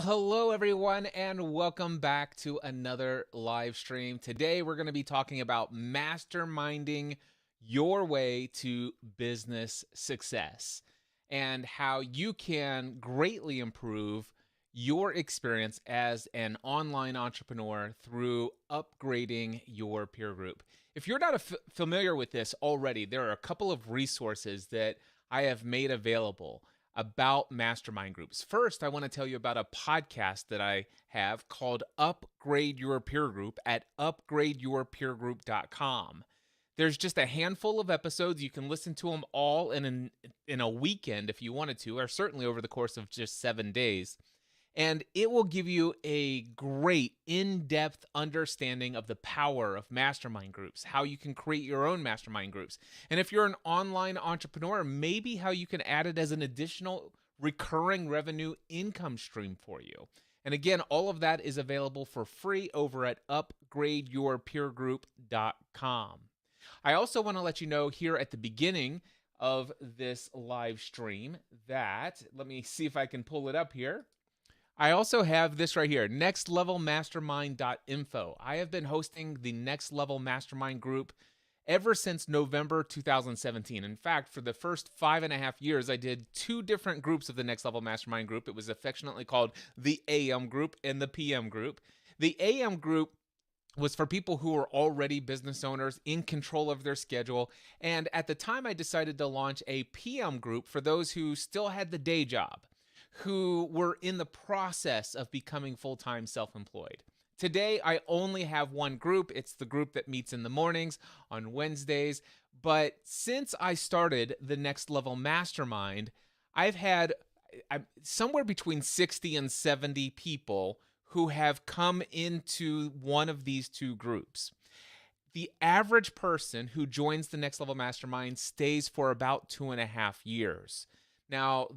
Hello everyone, and welcome back to another live stream. Today, we're going to be talking about masterminding your way to business success and how you can greatly improve your experience as an online entrepreneur through upgrading your peer group. If you're not familiar with this already, there are a couple of resources that I have made available about mastermind groups. First, I want to tell you about a podcast that I have called Upgrade Your Peer Group at upgradeyourpeergroup.com. There's just a handful of episodes. You can listen to them all in a weekend if you wanted to, or certainly over the course of just 7 days. And it will give you a great in-depth understanding of the power of mastermind groups, how you can create your own mastermind groups. And if you're an online entrepreneur, maybe how you can add it as an additional recurring revenue income stream for you. And again, all of that is available for free over at upgradeyourpeergroup.com. I also want to let you know here at the beginning of this live stream that, let me see if I can pull it up here. I also have this right here, nextlevelmastermind.info. I have been hosting the Next Level Mastermind group ever since November 2017. In fact, for the first 5.5 years, I did 2 different groups of the Next Level Mastermind group. It was affectionately called the AM group and the PM group. The AM group was for people who were already business owners in control of their schedule. And at the time, I decided to launch a PM group for those who still had the day job, who were in the process of becoming full-time self-employed. Today, I only have one group. It's the group that meets in the mornings on Wednesdays. But since I started the Next Level Mastermind, I've had somewhere between 60 and 70 people who have come into one of these 2 groups. The average person who joins the Next Level Mastermind stays for about 2.5 years. Now,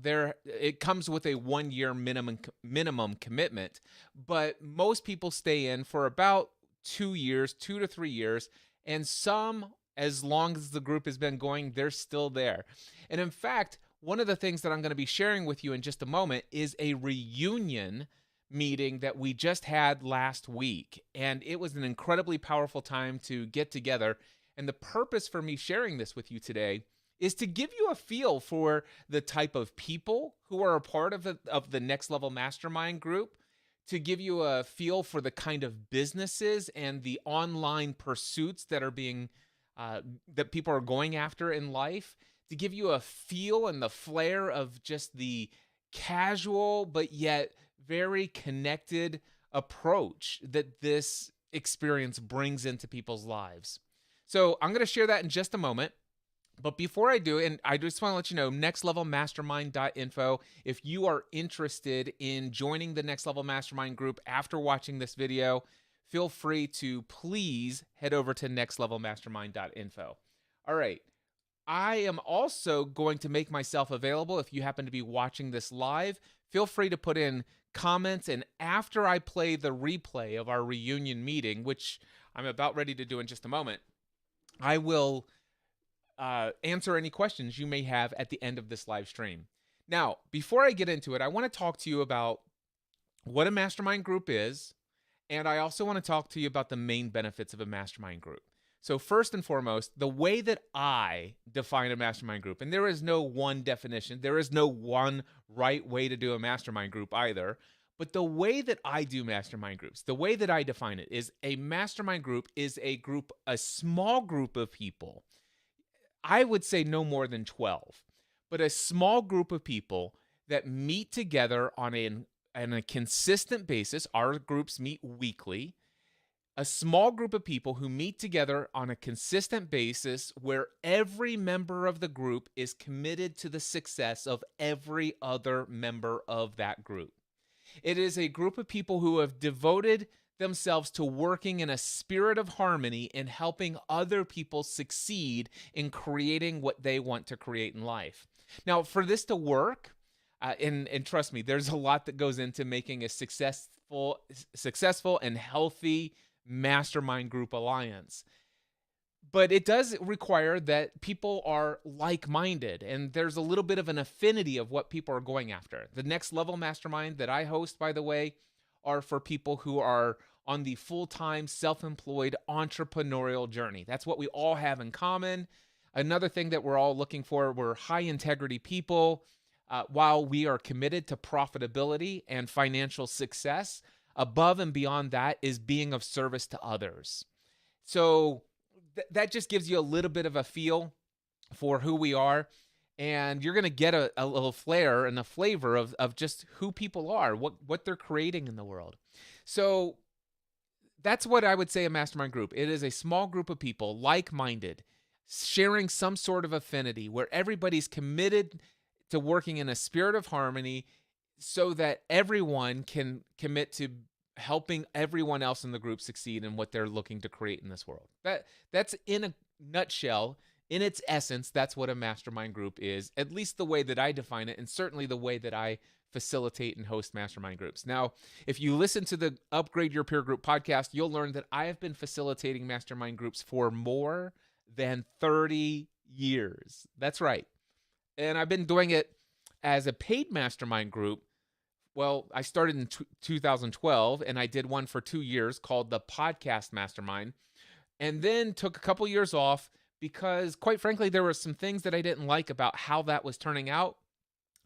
it comes with a 1-year minimum commitment, but most people stay in for about 2 years, 2 to 3 years, and some, as long as the group has been going, they're still there. And in fact, one of the things that I'm going to be sharing with you in just a moment is a reunion meeting that we just had last week, and it was an incredibly powerful time to get together. And the purpose for me sharing this with you today is to give you a feel for the type of people who are a part of the Next Level Mastermind group, to give you a feel for the kind of businesses and the online pursuits that are being that people are going after in life, to give you a feel and the flair of just the casual but yet very connected approach that this experience brings into people's lives. So I'm going to share that in just a moment. But before I do, and I just want to let you know, nextlevelmastermind.info, if you are interested in joining the Next Level Mastermind group after watching this video, feel free to please head over to nextlevelmastermind.info. All right. I am also going to make myself available if you happen to be watching this live. Feel free to put in comments, and after I play the replay of our reunion meeting, which I'm about ready to do in just a moment, I will answer any questions you may have at the end of this live stream. Now, before I get into it, I want to talk to you about what a mastermind group is, and I also want to talk to you about the main benefits of a mastermind group. So first and foremost, the way that I define a mastermind group, and there is no one definition, there is no one right way to do a mastermind group either, but the way that I do mastermind groups, the way that I define it is a mastermind group is a small group of people. I would say no more than 12, but a small group of people that meet together on a consistent basis. Our groups meet weekly. A small group of people who meet together on a consistent basis where every member of the group is committed to the success of every other member of that group. It is a group of people who have devoted themselves to working in a spirit of harmony and helping other people succeed in creating what they want to create in life. Now, for this to work, and trust me, there's a lot that goes into making a successful and healthy mastermind group alliance. But it does require that people are like-minded, and there's a little bit of an affinity of what people are going after. The next level mastermind that I host, by the way, are for people who are on the full-time self-employed entrepreneurial journey. That's what we all have in common. Another thing that we're all looking for, we're high integrity people. While we are committed to profitability and financial success, above and beyond that is being of service to others. So that just gives you a little bit of a feel for who we are. And you're going to get a little flair and a flavor of just who people are, what they're creating in the world. So that's what I would say a mastermind group. It is a small group of people, like-minded, sharing some sort of affinity where everybody's committed to working in a spirit of harmony so that everyone can commit to helping everyone else in the group succeed in what they're looking to create in this world. That's in a nutshell, in its essence, that's what a mastermind group is, at least the way that I define it, and certainly the way that I facilitate and host mastermind groups. Now, if you listen to the Upgrade Your Peer Group podcast, you'll learn that I have been facilitating mastermind groups for more than 30 years. That's right. And I've been doing it as a paid mastermind group. Well, I started in 2012, and I did one for 2 years called the Podcast Mastermind, and then took a couple years off because, quite frankly, there were some things that I didn't like about how that was turning out.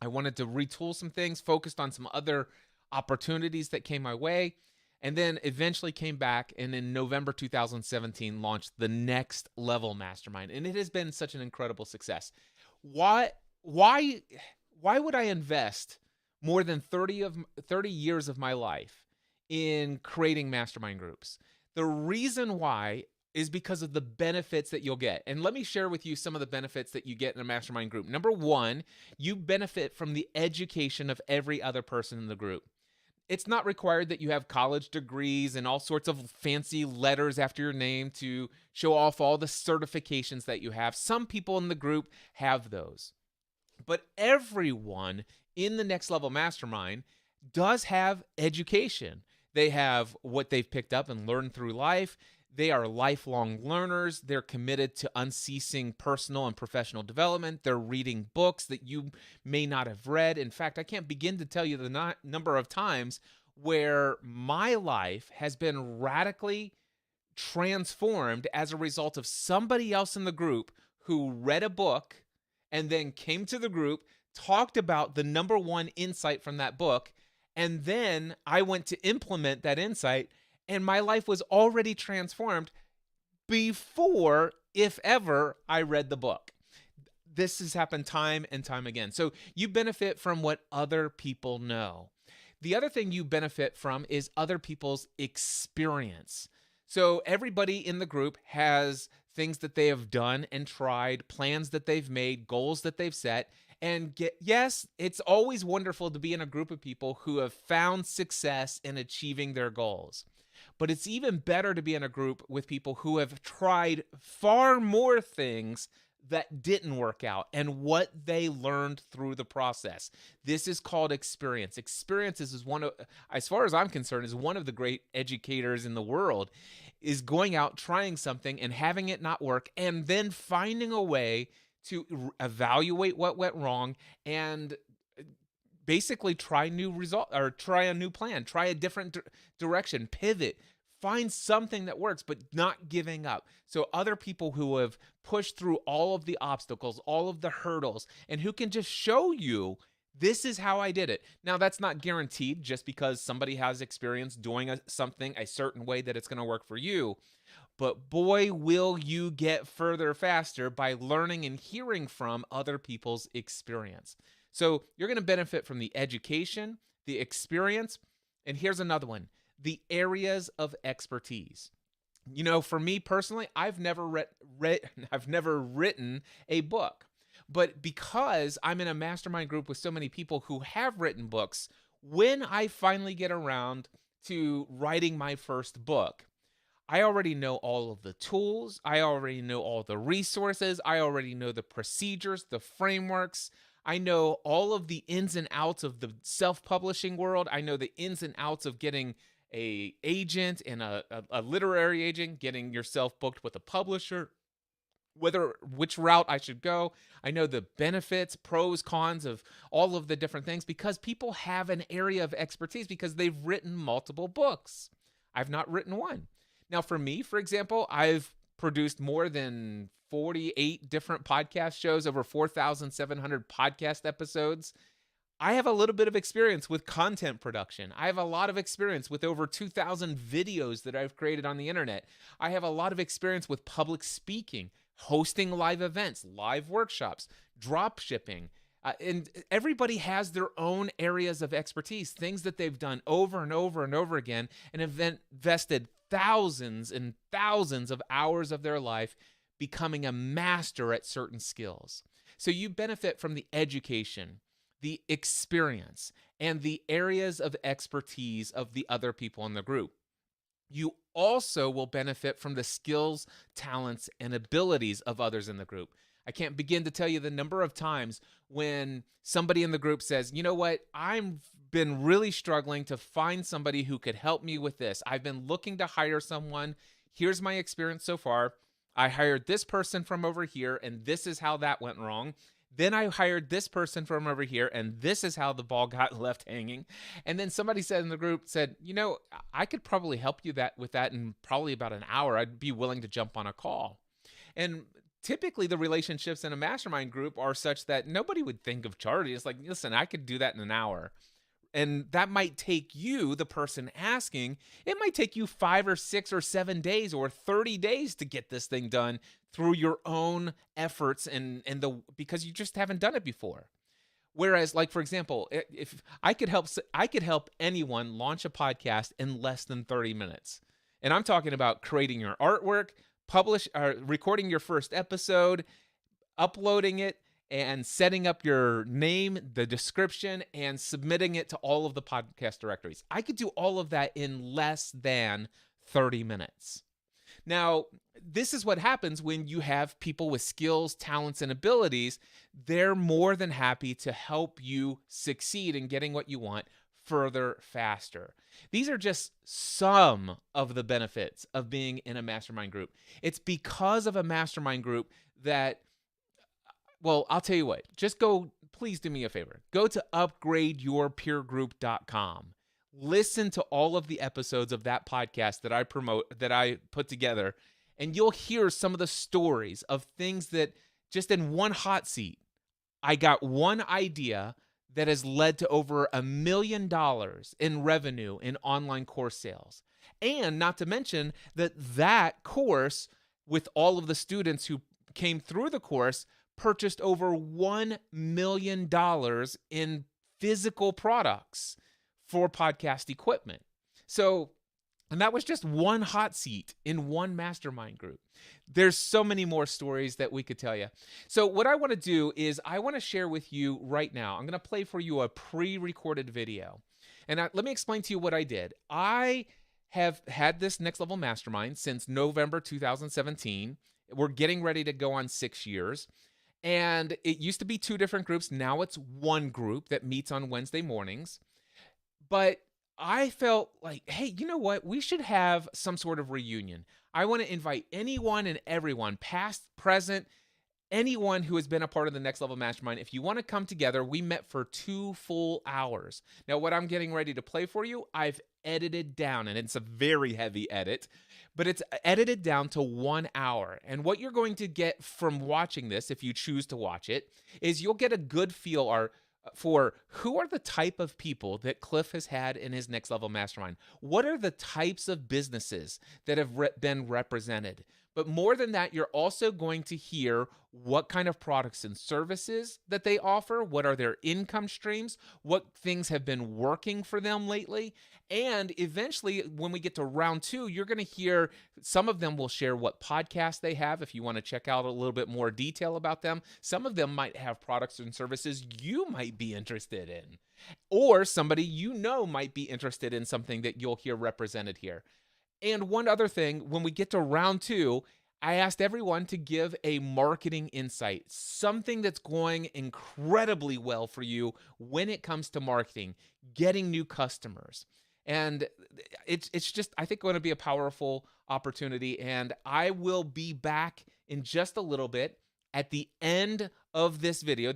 I wanted to retool some things, focused on some other opportunities that came my way, and then eventually came back, and in November 2017 launched the Next Level Mastermind, and it has been such an incredible success. Why would I invest more than 30 years of my life in creating mastermind groups? The reason why is because of the benefits that you'll get. And let me share with you some of the benefits that you get in a mastermind group. Number one, you benefit from the education of every other person in the group. It's not required that you have college degrees and all sorts of fancy letters after your name to show off all the certifications that you have. Some people in the group have those. But everyone in the Next Level Mastermind does have education. They have what they've picked up and learned through life. They are lifelong learners. They're committed to unceasing personal and professional development. They're reading books that you may not have read. In fact, I can't begin to tell you the number of times where my life has been radically transformed as a result of somebody else in the group who read a book and then came to the group, talked about the number one insight from that book, and then I went to implement that insight, and my life was already transformed before, if ever, I read the book. This has happened time and time again. So you benefit from what other people know. The other thing you benefit from is other people's experience. So everybody in the group has things that they have done and tried, plans that they've made, goals that they've set. And yes, it's always wonderful to be in a group of people who have found success in achieving their goals. But it's even better to be in a group with people who have tried far more things that didn't work out and what they learned through the process. This is called experience. Experiences is one of, as far as I'm concerned, is one of the great educators in the world, is going out, trying something and having it not work, and then finding a way to evaluate what went wrong and basically try new result, or try a new plan, try a different direction, pivot, find something that works, but not giving up. So other people who have pushed through all of the obstacles, all of the hurdles, and who can just show you, this is how I did it. Now, that's not guaranteed just because somebody has experience doing something a certain way that it's going to work for you. But boy, will you get further faster by learning and hearing from other people's experience. So you're going to benefit from the education, the experience, and here's another one, the areas of expertise. You know, for me personally, I've never written a book. But because I'm in a mastermind group with so many people who have written books, when I finally get around to writing my first book, I already know all of the tools. I already know all the resources. I already know the procedures, the frameworks. I know all of the ins and outs of the self-publishing world. I know the ins and outs of getting a agent and a literary agent, getting yourself booked with a publisher. which route I should go. I know the benefits, pros, cons of all of the different things because people have an area of expertise because they've written multiple books. I've not written one. Now, for me, for example, I've produced more than 48 different podcast shows, over 4,700 podcast episodes. I have a little bit of experience with content production. I have a lot of experience with over 2,000 videos that I've created on the internet. I have a lot of experience with public speaking, hosting live events, live workshops, drop shipping. And everybody has their own areas of expertise, things that they've done over and over and over again, and have invested thousands and thousands of hours of their life becoming a master at certain skills. So you benefit from the education, the experience, and the areas of expertise of the other people in the group. You also will benefit from the skills, talents, and abilities of others in the group. I can't begin to tell you the number of times when somebody in the group says, you know what, I've been really struggling to find somebody who could help me with this. I've been looking to hire someone. Here's my experience so far. I hired this person from over here, and this is how that went wrong. Then I hired this person from over here, and this is how the ball got left hanging. And then somebody said in the group, said, you know, I could probably help you with that in probably about an hour. I'd be willing to jump on a call. And typically the relationships in a mastermind group are such that nobody would think of charging. It's like, listen, I could do that in an hour. And that might take you, the person asking, it might take you 5 or 6 or 7 days or 30 days to get this thing done through your own efforts because you just haven't done it before. Whereas, like, for example, if I could help anyone launch a podcast in less than 30 minutes. And I'm talking about creating your artwork, recording your first episode, uploading it, and setting up your name, the description, and submitting it to all of the podcast directories. I could do all of that in less than 30 minutes. Now, this is what happens when you have people with skills, talents, and abilities. They're more than happy to help you succeed in getting what you want further, faster. These are just some of the benefits of being in a mastermind group. It's because of a mastermind group that, well, I'll tell you what, please do me a favor. Go to upgradeyourpeergroup.com. Listen to all of the episodes of that podcast that I put together, and you'll hear some of the stories of things that just in one hot seat, I got one idea that has led to over $1 million in revenue in online course sales. And not to mention that course, with all of the students who came through the course, purchased over $1 million in physical products for podcast equipment. So, and that was just one hot seat in one mastermind group. There's so many more stories that we could tell you. So what I want to do is I want to share with you right now. I'm going to play for you a pre-recorded video. And let me explain to you what I did. I have had this Next Level Mastermind since November 2017. We're getting ready to go on 6 years. And it used to be 2 different groups. Now it's one group that meets on Wednesday mornings. But I felt like, hey, you know what? We should have some sort of reunion. I want to invite anyone and everyone, past, present, anyone who has been a part of the Next Level Mastermind. If you want to come together, we met for 2 full hours. Now, what I'm getting ready to play for you, I've edited down, and it's a very heavy edit, but it's edited down to 1 hour. And what you're going to get from watching this, if you choose to watch it, is you'll get a good feel for who are the type of people that Cliff has had in his Next Level Mastermind. What are the types of businesses that have been represented? But more than that, you're also going to hear what kind of products and services that they offer, what are their income streams, what things have been working for them lately. And eventually, when we get to round 2, you're going to hear some of them will share what podcasts they have if you want to check out a little bit more detail about them. Some of them might have products and services you might be interested in, or somebody you know might be interested in something that you'll hear represented here. And one other thing, when we get to round 2, I asked everyone to give a marketing insight, something that's going incredibly well for you when it comes to marketing, getting new customers. And it's just, I think, going to be a powerful opportunity. And I will be back in just a little bit. At the end of this video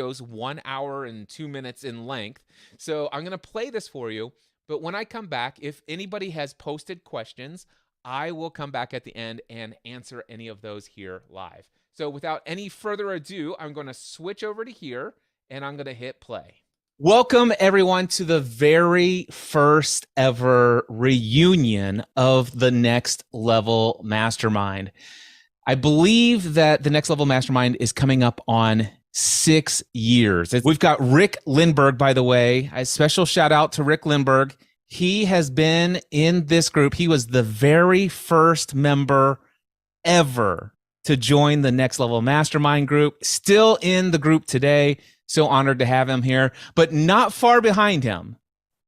is 1 hour and 2 minutes in length. So I'm going to play this for you. But when I come back, if anybody has posted questions, I will come back at the end and answer any of those here live. So without any further ado, I'm going to switch over to here and I'm going to hit play. Welcome everyone to the very first ever reunion of the Next Level Mastermind. I believe that the Next Level Mastermind is coming up on 6 years. We've got Rick Lindbergh, by the way. A special shout out to Rick Lindbergh. He has been in this group. He was the very first member ever to join the Next Level Mastermind group. Still in the group today. So honored to have him here, but not far behind him.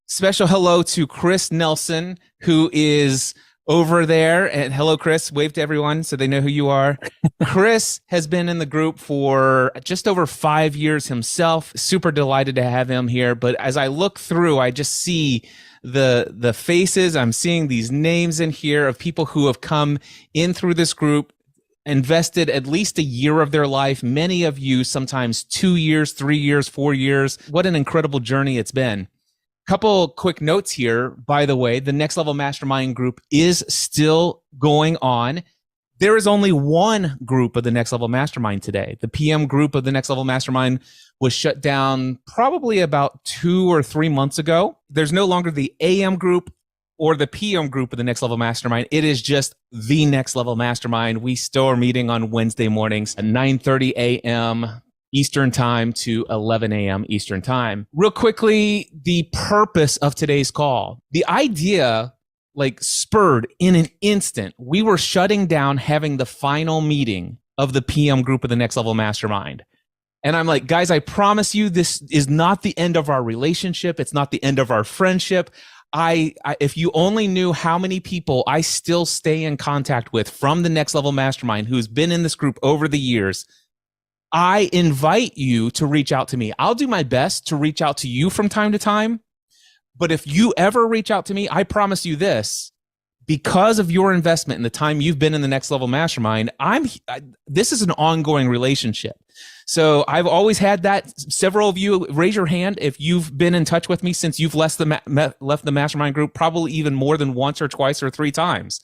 Special hello to Chris Nelson, who is over there. And hello, Chris. Wave to everyone so they know who you are. Chris has been in the group for just over 5 years himself. Super delighted to have him here. But as I look through, I just see the faces. I'm seeing these names in here of people who have come in through this group, invested at least a year of their life. Many of you, sometimes 2 years, 3 years, 4 years. What an incredible journey it's been. Couple quick notes here. By the way, the Next Level Mastermind group is still going on. There is only one group of the Next Level Mastermind today. The PM group of the Next Level Mastermind was shut down probably about 2 or 3 months ago. There's no longer the AM group or the PM group of the Next Level Mastermind. It is just the Next Level Mastermind. We still are meeting on Wednesday mornings at 9:30 a.m. Eastern time to 11 a.m. Eastern time. Real quickly, the purpose of today's call. The idea spurred in an instant. We were shutting down having the final meeting of the PM group of the Next Level Mastermind. And I'm like, guys, I promise you, this is not the end of our relationship. It's not the end of our friendship. If you only knew how many people I still stay in contact with from the Next Level Mastermind who's been in this group over the years, I invite you to reach out to me. I'll do my best to reach out to you from time to time. But if you ever reach out to me, I promise you this, because of your investment in the time you've been in the Next Level Mastermind, this is an ongoing relationship. So I've always had that. Several of you, raise your hand if you've been in touch with me since you've left the Mastermind group, probably even more than once or twice or 3 times.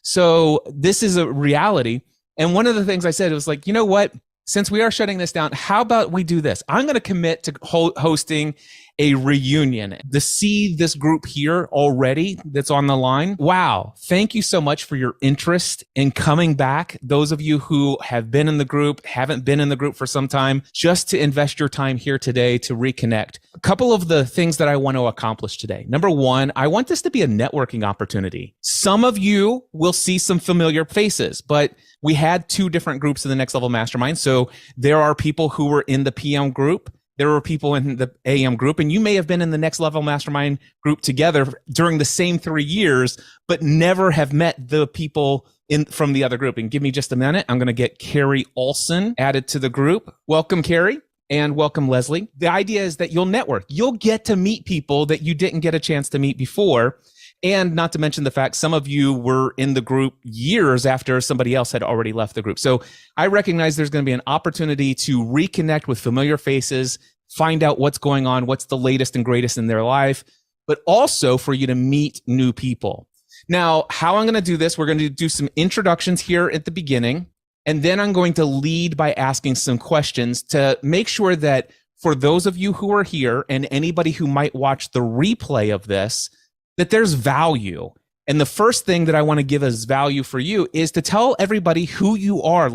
So this is a reality. And one of the things I said was you know what? Since we are shutting this down, how about we do this? I'm going to commit to hosting a reunion. To see this group here already that's on the line. Wow. Thank you so much for your interest in coming back. Those of you who have been in the group, haven't been in the group for some time, just to invest your time here today to reconnect. A couple of the things that I want to accomplish today. Number one, I want this to be a networking opportunity. Some of you will see some familiar faces, but we had 2 different groups in the Next Level Mastermind. So there are people who were in the PM group. There were people in the AM group, and you may have been in the Next Level Mastermind group together during the same 3 years, but never have met the people from the other group. And give me just a minute. I'm going to get Carrie Olson added to the group. Welcome, Carrie, and welcome, Leslie. The idea is that you'll network. You'll get to meet people that you didn't get a chance to meet before. And not to mention the fact some of you were in the group years after somebody else had already left the group. So I recognize there's going to be an opportunity to reconnect with familiar faces, find out what's going on, what's the latest and greatest in their life, but also for you to meet new people. Now, how I'm going to do this, we're going to do some introductions here at the beginning, and then I'm going to lead by asking some questions to make sure that for those of you who are here and anybody who might watch the replay of this, that there's value. And the first thing that I want to give as value for you is to tell everybody who you are,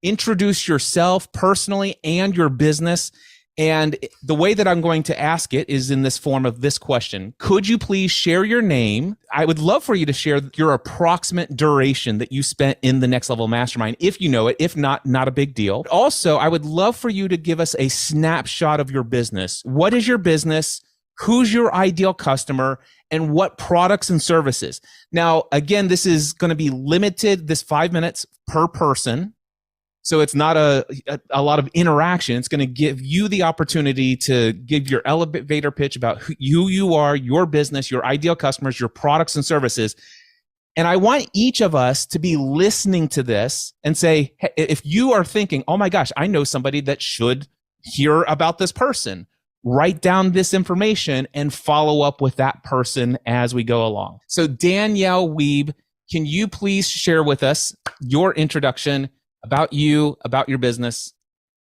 introduce yourself personally and your business. And the way that I'm going to ask it is in this form of this question. Could you please share your name? I would love for you to share your approximate duration that you spent in the Next Level Mastermind, if you know it. If not, not a big deal. Also, I would love for you to give us a snapshot of your business. What is your business? Who's your ideal customer? And what products and services? Now, again, this is going to be limited, this 5 minutes per person. So it's not a lot of interaction. It's going to give you the opportunity to give your elevator pitch about who you are, your business, your ideal customers, your products and services. And I want each of us to be listening to this and say, hey, if you are thinking, oh my gosh, I know somebody that should hear about this person, write down this information and follow up with that person as we go along. So Danielle Wiebe, can you please share with us your introduction about you, about your business?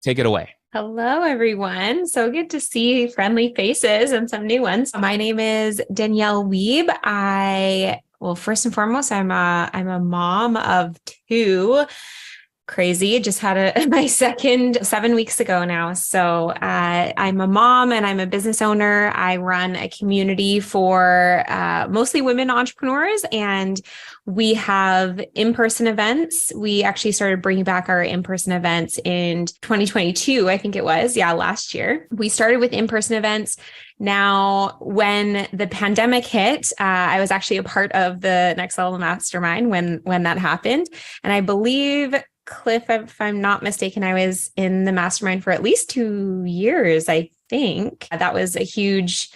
Take it away. Hello, everyone. So good to see friendly faces and some new ones. My name is Danielle Wiebe. First and foremost, I'm a mom of two. Crazy. Just had my second 7 weeks ago now. So I'm a mom and I'm a business owner. I run a community for mostly women entrepreneurs, and we have in-person events. We actually started bringing back our in-person events in 2022, I think it was. Yeah, last year. We started with in-person events. Now, when the pandemic hit, I was actually a part of the Next Level Mastermind when that happened. And I believe, Cliff, if I'm not mistaken, I was in the mastermind for at least 2 years, I think. That was a huge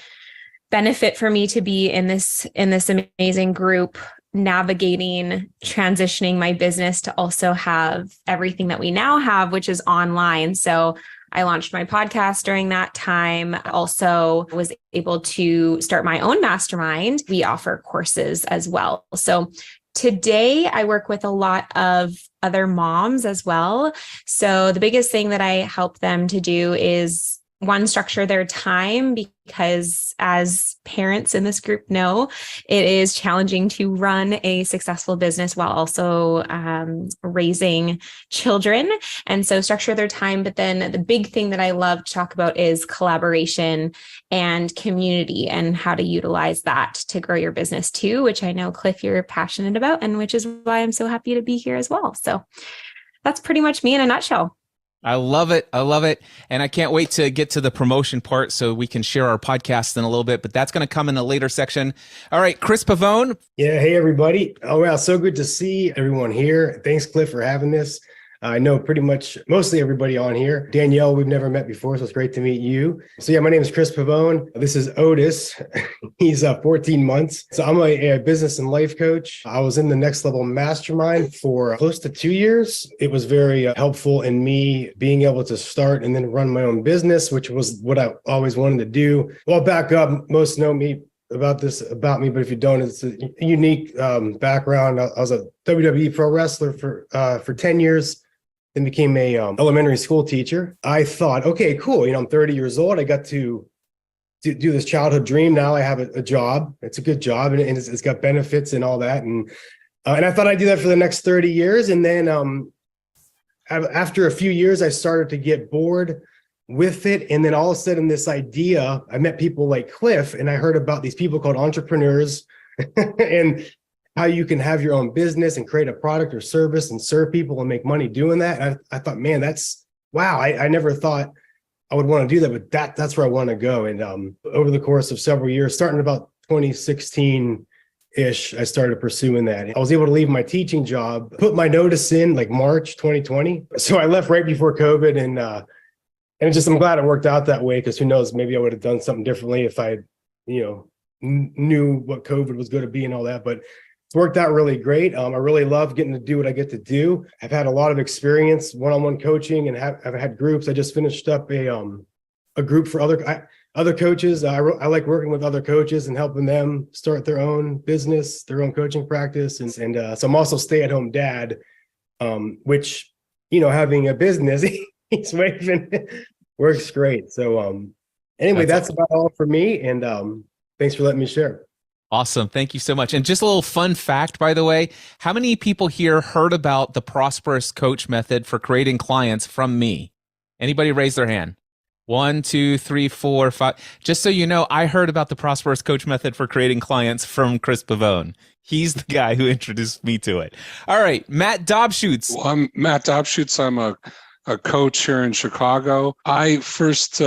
benefit for me to be in this amazing group, navigating, transitioning my business to also have everything that we now have, which is online. So I launched my podcast during that time. I also was able to start my own mastermind. We offer courses as well. So today I work with a lot of other moms as well. So the biggest thing that I help them to do is, one, structure their time, because as parents in this group know, it is challenging to run a successful business while also raising children. And so structure their time. But then the big thing that I love to talk about is collaboration and community and how to utilize that to grow your business too, which I know, Cliff, you're passionate about, and which is why I'm so happy to be here as well. So that's pretty much me in a nutshell. I love it. I love it. And I can't wait to get to the promotion part so we can share our podcast in a little bit, but that's going to come in a later section. All right, Chris Pavone. Yeah. Hey, everybody. Oh, wow. So good to see everyone here. Thanks, Cliff, for having this. I know pretty much mostly everybody on here. Danielle, we've never met before, so it's great to meet you. So yeah, my name is Chris Pavone. This is Otis. He's 14 months. So I'm a business and life coach. I was in the Next Level Mastermind for close to 2 years. It was very helpful in me being able to start and then run my own business, which was what I always wanted to do. Well, I'll back up. Most know me about me, but if you don't, it's a unique background. I was a WWE pro wrestler for 10 years. Then became a elementary school teacher. I thought, okay, cool. I'm 30 years old. I got to do this childhood dream. Now I have a job. It's a good job, and it's got benefits and all that. And I thought I'd do that for the next 30 years. And then after a few years, I started to get bored with it. And then all of a sudden, this idea, I met people like Cliff, and I heard about these people called entrepreneurs and how you can have your own business and create a product or service and serve people and make money doing that. And I thought, man, that's wow. I never thought I would want to do that, but that's where I want to go. And over the course of several years, starting about 2016-ish, I started pursuing that. I was able to leave my teaching job, put my notice in like March 2020. So I left right before COVID, and I'm glad it worked out that way, because who knows, maybe I would have done something differently if I, knew what COVID was going to be and all that. But it's worked out really great. I really love getting to do what I get to do. I've had a lot of experience, one-on-one coaching, and I've had groups. I just finished up a group for other coaches. I like working with other coaches and helping them start their own business, their own coaching practice. And so I'm also a stay-at-home dad, which, having a business, he's waving, works great. So anyway, that's about all for me. And thanks for letting me share. Awesome. Thank you so much. And just a little fun fact, by the way, how many people here heard about the Prosperous Coach method for creating clients from me? Anybody raise their hand? 1, 2, 3, 4, 5. Just so you know, I heard about the Prosperous Coach method for creating clients from Chris Pavone. He's the guy who introduced me to it. All right, Matt Dobschutz. Well, I'm Matt Dobschutz. I'm a coach here in Chicago. I first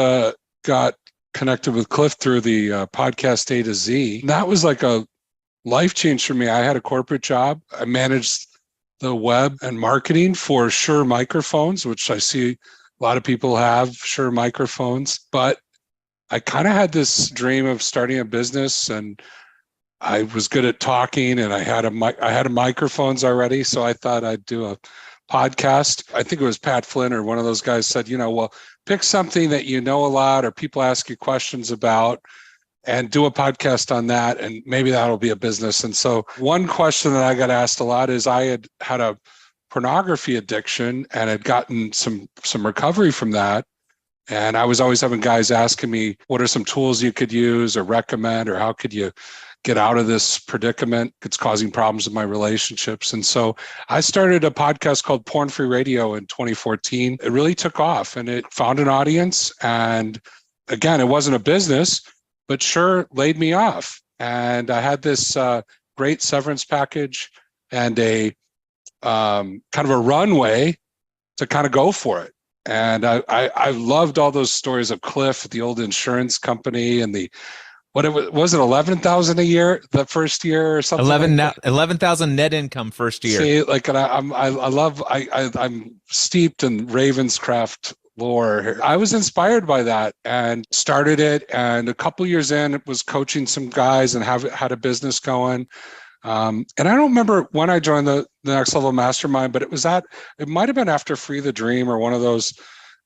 got connected with Cliff through the podcast A to Z. That was like a life change for me. I had a corporate job. I managed the web and marketing for Shure microphones, which I see a lot of people have Shure microphones. But I kind of had this dream of starting a business, and I was good at talking, and I had microphones already, so I thought I'd do a podcast. I think it was Pat Flynn or one of those guys said, well, pick something that you know a lot or people ask you questions about and do a podcast on that, and maybe that'll be a business. And so one question that I got asked a lot is I had a pornography addiction and had gotten some recovery from that. And I was always having guys asking me, what are some tools you could use or recommend, or how could you get out of this predicament? It's causing problems in my relationships. And so I started a podcast called Porn Free Radio in 2014. It really took off and it found an audience. And again, it wasn't a business, but sure laid me off. And I had this great severance package and a kind of a runway to kind of go for it. And I loved all those stories of Cliff, the old insurance company, and what it was it 11,000 a year the first year or something? 11,000 net income first year. See, like I'm steeped in Ravenscraft lore. I was inspired by that and started it. And a couple years in, it was coaching some guys and had a business going. And I don't remember when I joined the Next Level Mastermind, but it might have been after Free the Dream or one of those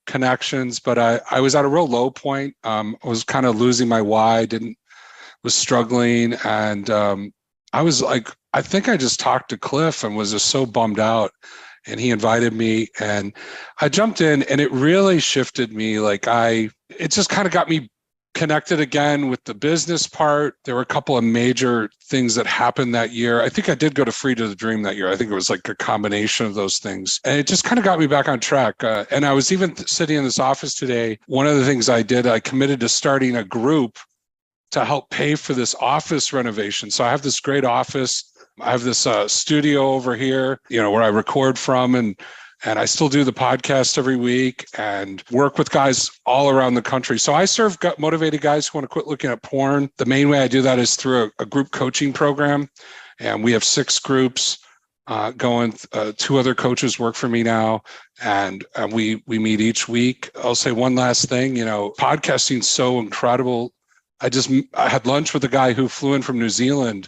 connections. But I was at a real low point. I was kind of losing my why, was struggling. And I was like, I think I just talked to Cliff and was just so bummed out. And he invited me and I jumped in, and it really shifted me. It just kind of got me connected again with the business part. There were a couple of major things that happened that year. I think I did go to Free to the Dream that year. I think it was like a combination of those things. And it just kind of got me back on track. And I was even sitting in this office today. One of the things I did, I committed to starting a group to help pay for this office renovation. So I have this great office. I have this studio over here, where I record from, and I still do the podcast every week and work with guys all around the country. So I serve motivated guys who want to quit looking at porn. The main way I do that is through a group coaching program. And we have 6 groups going. 2 other coaches work for me now. And we meet each week. I'll say one last thing, podcasting's so incredible. I had lunch with a guy who flew in from New Zealand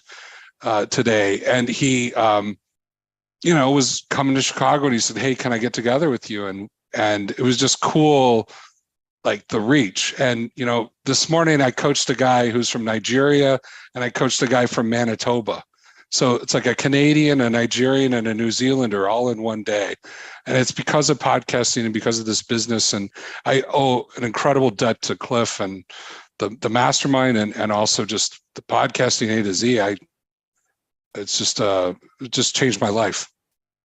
today, and he was coming to Chicago, and he said, "Hey, can I get together with you?" And it was just cool, like the reach. And this morning I coached a guy who's from Nigeria, and I coached a guy from Manitoba. So it's like a Canadian, a Nigerian, and a New Zealander all in one day. And it's because of podcasting and because of this business. And I owe an incredible debt to Cliff and the Mastermind, and also just the podcasting A to Z. It's just changed my life.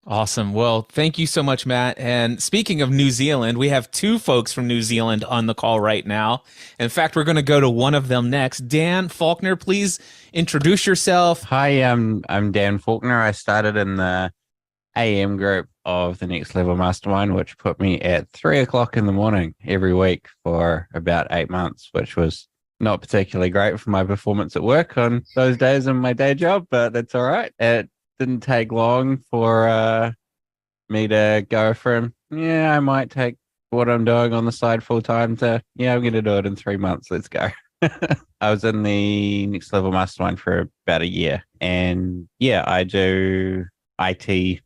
Awesome. Well, thank you so much, Matt. And speaking of New Zealand, we have 2 folks from New Zealand on the call right now. In fact, we're going to go to one of them next. Dan Faulkner, please introduce yourself. Hi, I'm Dan Faulkner. I started in the AM group of the Next Level Mastermind, which put me at 3:00 in the morning every week for about 8 months, which was not particularly great for my performance at work on those days in my day job, but that's all right. It didn't take long for me to go from, I might take what I'm doing on the side full time to, I'm going to do it in 3 months. Let's go. I was in the Next Level Mastermind for about a year, and I do IT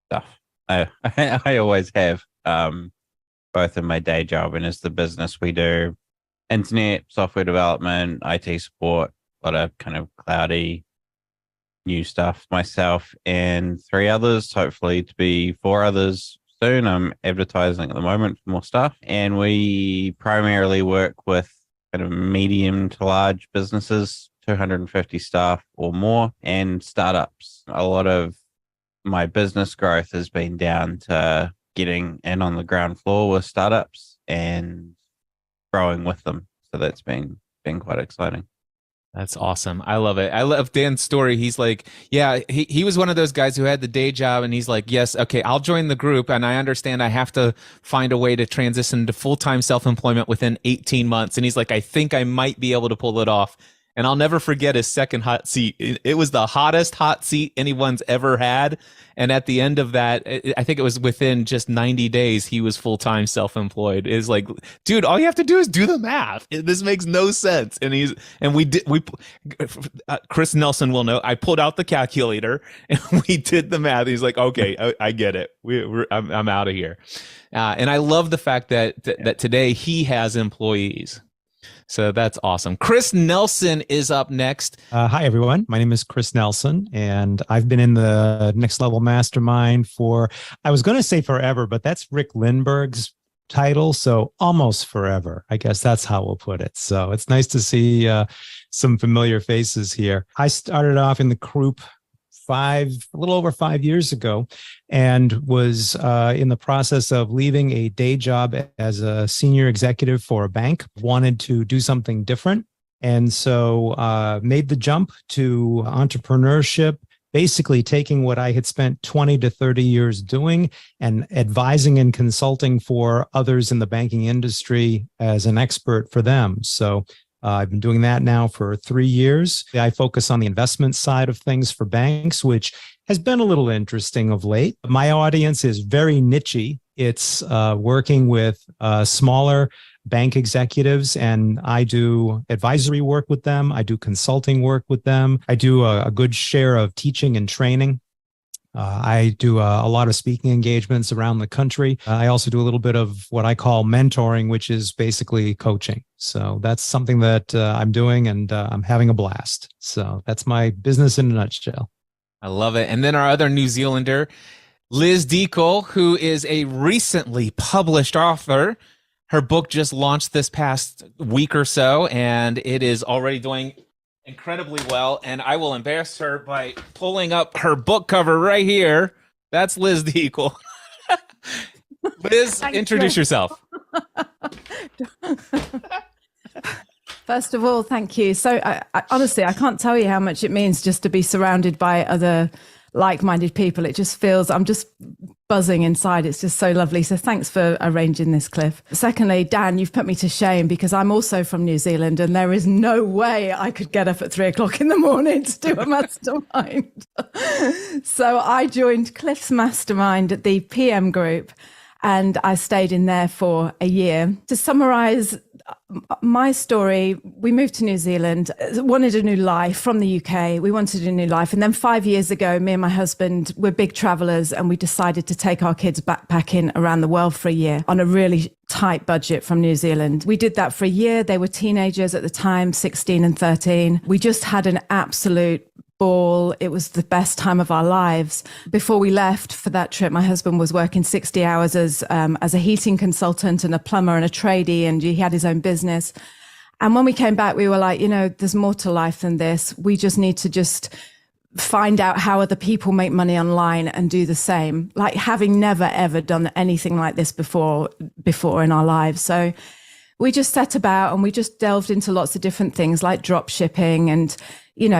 stuff. I always have, both in my day job and as the business. We do internet, software development, IT support, a lot of kind of cloudy new stuff. Myself and 3 others, hopefully to be 4 others soon. I'm advertising at the moment for more stuff. And we primarily work with kind of medium to large businesses, 250 staff or more, and startups. A lot of my business growth has been down to getting in on the ground floor with startups and growing with them. So that's been quite exciting. That's awesome. I love it. I love Dan's story. He's like, he was one of those guys who had the day job, and he's like, yes, okay, I'll join the group. And I understand I have to find a way to transition to full-time self-employment within 18 months. And he's like, I think I might be able to pull it off. And I'll never forget his second hot seat. It was the hottest hot seat anyone's ever had. And at the end of that, I think it was within just 90 days, he was full-time self-employed. It's like, dude, all you have to do is do the math. This makes no sense. Chris Nelson will know, I pulled out the calculator and we did the math. He's like, okay, I get it. I'm out of here. And I love the fact that today he has employees. So that's awesome. Chris Nelson is up next. Hi, everyone. My name is Chris Nelson, and I've been in the Next Level Mastermind for, I was going to say forever, but that's Rick Lindbergh's title. So almost forever. I guess that's how we'll put it. So it's nice to see some familiar faces here. I started off in the group a little over 5 years ago, and was in the process of leaving a day job as a senior executive for a bank. Wanted to do something different, and so made the jump to entrepreneurship, basically taking what I had spent 20 to 30 years doing and advising and consulting for others in the banking industry as an expert for them. So I've been doing that now for 3 years. I focus on the investment side of things for banks, which has been a little interesting of late. My audience is very nichey. It's working with smaller bank executives, and I do advisory work with them. I do consulting work with them. I do a good share of teaching and training. I do a lot of speaking engagements around the country. I also do a little bit of what I call mentoring, which is basically coaching. So that's something that I'm doing, and I'm having a blast. So that's my business in a nutshell. I love it. And then our other New Zealander, Liz Deacle, who is a recently published author. Her book just launched this past week or so, and it is already doing incredibly well. And I will embarrass her by pulling up her book cover right here. That's Liz Deacle. Liz, introduce yourself. First of all, thank you. So I honestly, I can't tell you how much it means just to be surrounded by other like-minded people. It just feels, I'm just buzzing inside. It's just so lovely. So thanks for arranging this, Cliff. Secondly, Dan, you've put me to shame because I'm also from New Zealand, and there is no way I could get up at 3 o'clock in the morning to do a mastermind. So I joined Cliff's mastermind at the PM group, and I stayed in there for a year. To summarize my story, we moved to New Zealand, wanted a new life from the UK. We wanted a new life. And then 5 years ago, me and my husband were big travelers, and we decided to take our kids backpacking around the world for a year on a really tight budget from New Zealand. We did that for a year. They were teenagers at the time, 16 and 13. We just had an absolute ball. It was the best time of our lives. Before we left for that trip, my husband was working 60 hours as a heating consultant and a plumber and a tradie, and he had his own business. And when we came back, we were like, there's more to life than this. We just need to just find out how other people make money online and do the same, like having never, ever done anything like this before in our lives. So we just set about and we just delved into lots of different things like drop shipping and,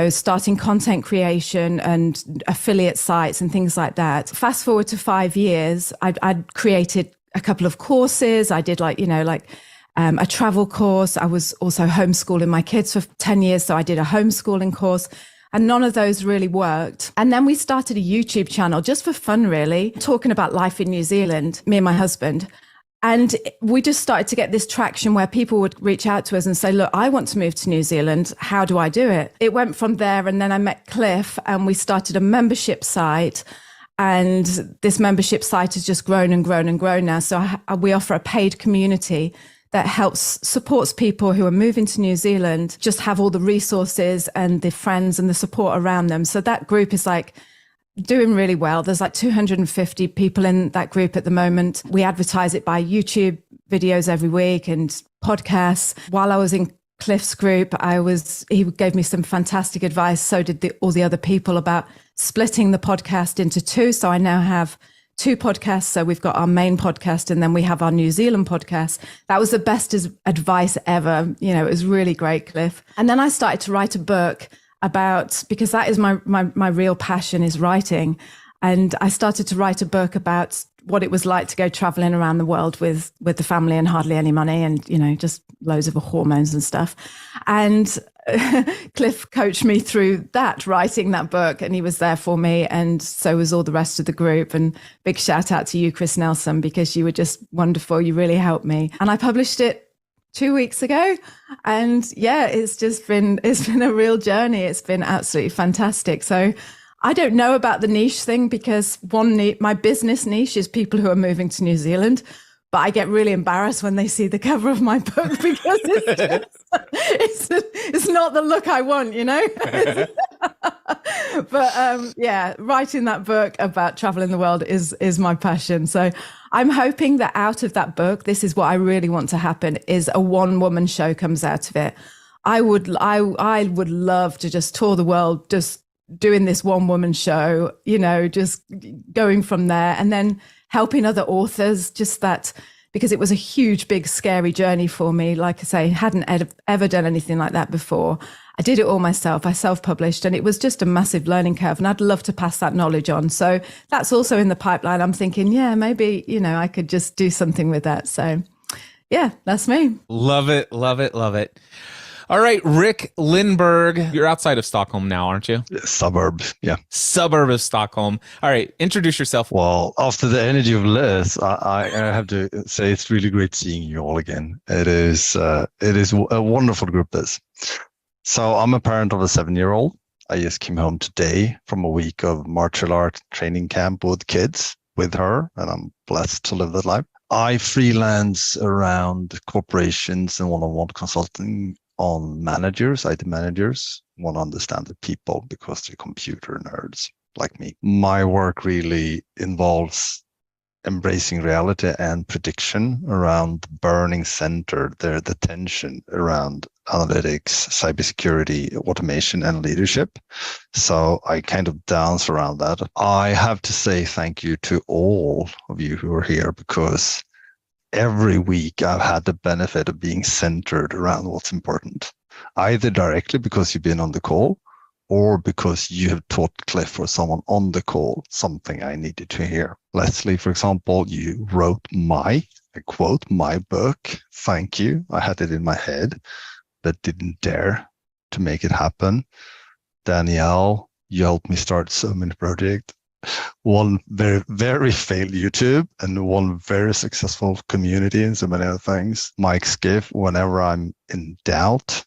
starting content creation and affiliate sites and things like that. Fast forward to 5 years, I'd created a couple of courses. I did a travel course. I was also homeschooling my kids for 10 years. So I did a homeschooling course. And none of those really worked. And then we started a YouTube channel just for fun, really, talking about life in New Zealand, me and my husband. And we just started to get this traction where people would reach out to us and say, look, I want to move to New Zealand. How do I do it? It went from there. And then I met Cliff and we started a membership site. And this membership site has just grown and grown and grown now. So we offer a paid community that supports people who are moving to New Zealand, just have all the resources and the friends and the support around them. So that group is doing really well. There's 250 people in that group at the moment. We advertise it by YouTube videos every week and podcasts. While I was in Cliff's group, he gave me some fantastic advice. So did all the other people about splitting the podcast into two. So I now have 2 podcasts. So we've got our main podcast and then we have our New Zealand podcast. That was the best advice ever. It was really great, Cliff. And then I started to write a book because that is my real passion is writing. And I started to write a book about what it was like to go traveling around the world with the family and hardly any money and, you know, just loads of hormones and stuff. And Cliff coached me through that, writing that book, and he was there for me. And so was all the rest of the group. And big shout out to you, Chris Nelson, because you were just wonderful. You really helped me. And I published it 2 weeks ago. And yeah, it's been a real journey. It's been absolutely fantastic. So I don't know about the niche thing, because my business niche is people who are moving to New Zealand. But I get really embarrassed when they see the cover of my book, because it's not the look I want, you know. But yeah, writing that book about traveling the world is my passion. So I'm hoping that out of that book, this is what I really want to happen: is a one-woman show comes out of it. I would love to just tour the world, just doing this one-woman show, you know, just going from there, and then helping other authors, just that, because it was a huge, big, scary journey for me. Like I say, hadn't ever done anything like that before. I did it all myself. I self-published, and it was just a massive learning curve, and I'd love to pass that knowledge on. So that's also in the pipeline. I'm thinking, yeah, maybe, you know, I could just do something with that. So yeah, that's me. Love it, love it, love it. All right, Rick Lindberg, you're outside of Stockholm now, aren't you? Suburb, yeah. Suburb of Stockholm. All right, introduce yourself. Well, after the energy of Liz, I have to say it's really great seeing you all again. It is a wonderful group, this. So I'm a parent of a 7-year-old. I just came home today from a week of martial art training camp with kids with her, and I'm blessed to live that life. I freelance around corporations and one-on-one consulting on managers, IT managers, want to understand the people because they're computer nerds like me. My work really involves embracing reality and prediction around the burning center, the tension around analytics, cybersecurity, automation, and leadership. So I kind of dance around that. I have to say thank you to all of you who are here, because every week I've had the benefit of being centered around what's important, either directly because you've been on the call, or because you have taught Cliff or someone on the call something I needed to hear. Leslie, for example, you wrote I quote, my book. Thank you. I had it in my head, but didn't dare to make it happen. Danielle, you helped me start so many projects. One very, very failed YouTube and one very successful community and so many other things. Mike Skiff, whenever I'm in doubt,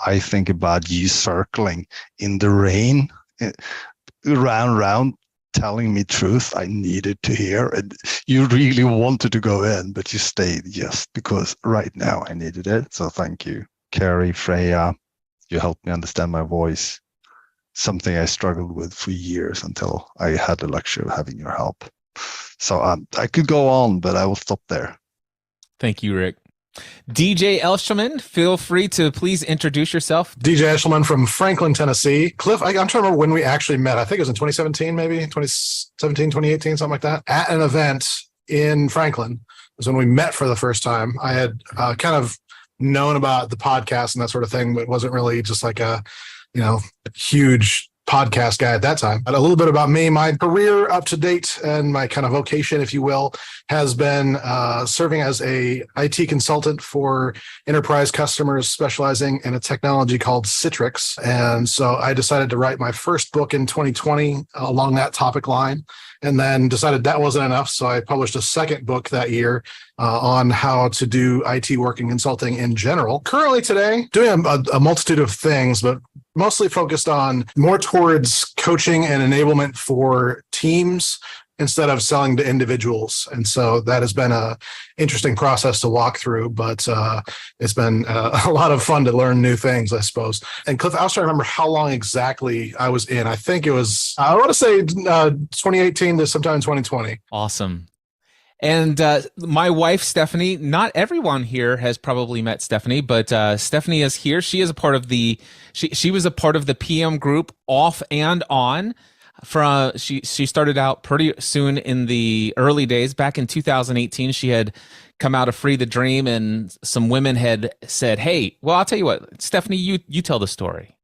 I think about you circling in the rain, round, telling me truth I needed to hear. And you really wanted to go in, but you stayed just because right now I needed it. So thank you. Carrie, Freya, you helped me understand my voice. Something I struggled with for years until I had the luxury of having your help. So I could go on, but I will stop there. Thank you, Rick. DJ Elshelman, feel free to please introduce yourself. DJ Eshelman from Franklin, Tennessee. Cliff, I'm trying to remember when we actually met. I think it was in 2017, maybe 2017, 2018, something like that. At an event in Franklin was when we met for the first time. I had kind of known about the podcast and that sort of thing, but it wasn't really just like a, huge podcast guy at that time. But a little bit about me, my career up to date and my kind of vocation, if you will, has been serving as a IT consultant for enterprise customers specializing in a technology called Citrix. And so I decided to write my first book in 2020 along that topic line, and then decided that wasn't enough. So I published a second book that year on how to do IT work and consulting in general. Currently today, doing a multitude of things, but mostly focused on more towards coaching and enablement for teams instead of selling to individuals. And so that has been an interesting process to walk through, but it's been a lot of fun to learn new things, I suppose. And Cliff, I was trying to remember how long exactly I was in. I think it was, I want to say 2018 to sometime in 2020. Awesome. And my wife, Stephanie, not everyone here has probably met Stephanie, but Stephanie is here. She is a part of she was a part of the PM group off and on. She started out pretty soon in the early days. Back in 2018, she had come out of Free the Dream, and some women had said, hey, well, I'll tell you what, Stephanie, you tell the story.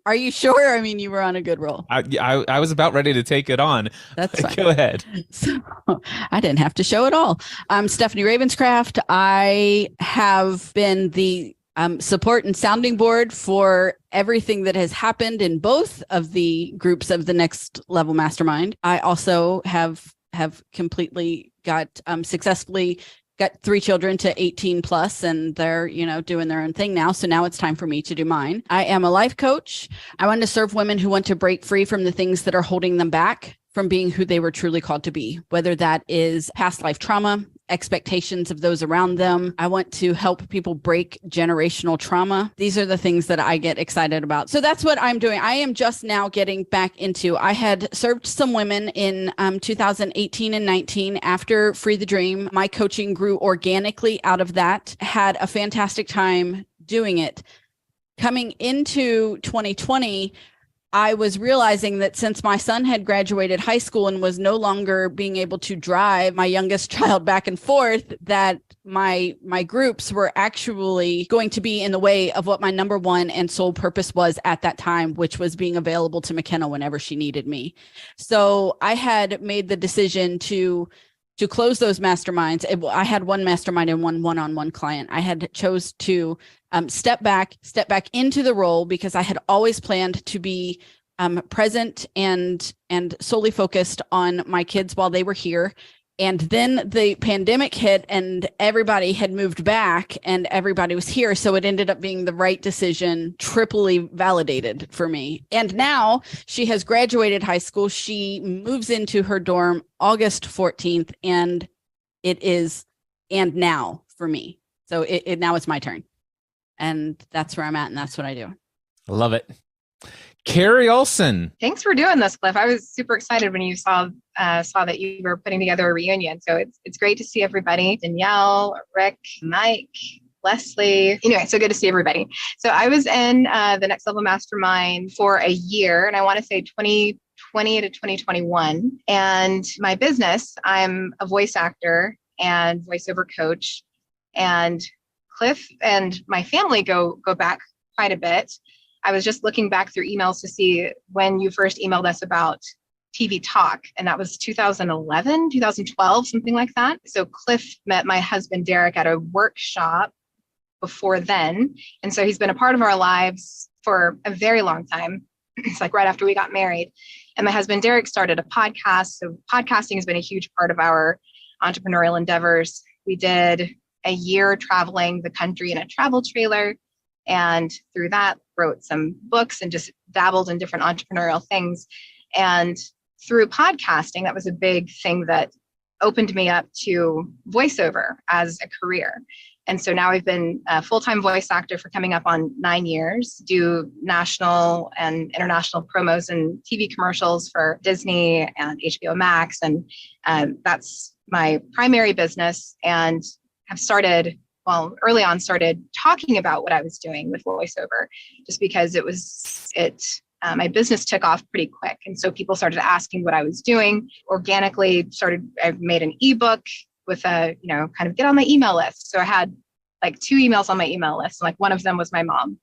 Are you sure? I mean, you were on a good roll. I was about ready to take it on. That's fine. Go ahead. So I didn't have to show it all. I'm Stephanie Ravenscraft. I have been the support and sounding board for everything that has happened in both of the groups of the Next Level Mastermind. I also have completely got successfully got 3 children to 18 plus, and they're, doing their own thing now. So now it's time for me to do mine. I am a life coach. I want to serve women who want to break free from the things that are holding them back from being who they were truly called to be, whether that is past life trauma, expectations of those around them. I want to help people break generational trauma. These are the things that I get excited about. So that's what I'm doing. I am just now getting back into, I had served some women in 2018 and 19 after Free the Dream. My coaching grew organically out of that, had a fantastic time doing it. Coming into 2020, I was realizing that since my son had graduated high school and was no longer being able to drive my youngest child back and forth, that my groups were actually going to be in the way of what my number one and sole purpose was at that time, which was being available to McKenna whenever she needed me. So I had made the decision to close those masterminds. I had one mastermind and one-on-one client. I had chose to step back into the role because I had always planned to be present and solely focused on my kids while they were here. And then the pandemic hit and everybody had moved back and everybody was here. So it ended up being the right decision, triply validated for me. And now she has graduated high school. She moves into her dorm August 14th, and it is, and now for me. So it now it's my turn. And that's where I'm at. And that's what I do. I love it. Carrie Olson. Thanks for doing this, Cliff. I was super excited when you saw that you were putting together a reunion. So it's great to see everybody. Danielle, Rick, Mike, Leslie. Anyway, so good to see everybody. So I was in the Next Level Mastermind for a year, and I want to say 2020 to 2021. And my business, I'm a voice actor and voiceover coach. And Cliff and my family go back quite a bit. I was just looking back through emails to see when you first emailed us about TV Talk, and that was 2011, 2012, something like that. So Cliff met my husband, Derek, at a workshop before then. And so he's been a part of our lives for a very long time. It's like right after we got married. And my husband, Derek, started a podcast. So podcasting has been a huge part of our entrepreneurial endeavors. We did a year traveling the country in a travel trailer. And through that, wrote some books and just dabbled in different entrepreneurial things. And through podcasting, that was a big thing that opened me up to voiceover as a career. And so now I've been a full-time voice actor for coming up on 9 years, do national and international promos and TV commercials for Disney and HBO Max. And that's my primary business, and have started talking about what I was doing with voiceover, just because my business took off pretty quick. And so people started asking what I was doing. Organically I made an ebook with a, kind of get on my email list. So I had like 2 emails on my email list. And like one of them was my mom,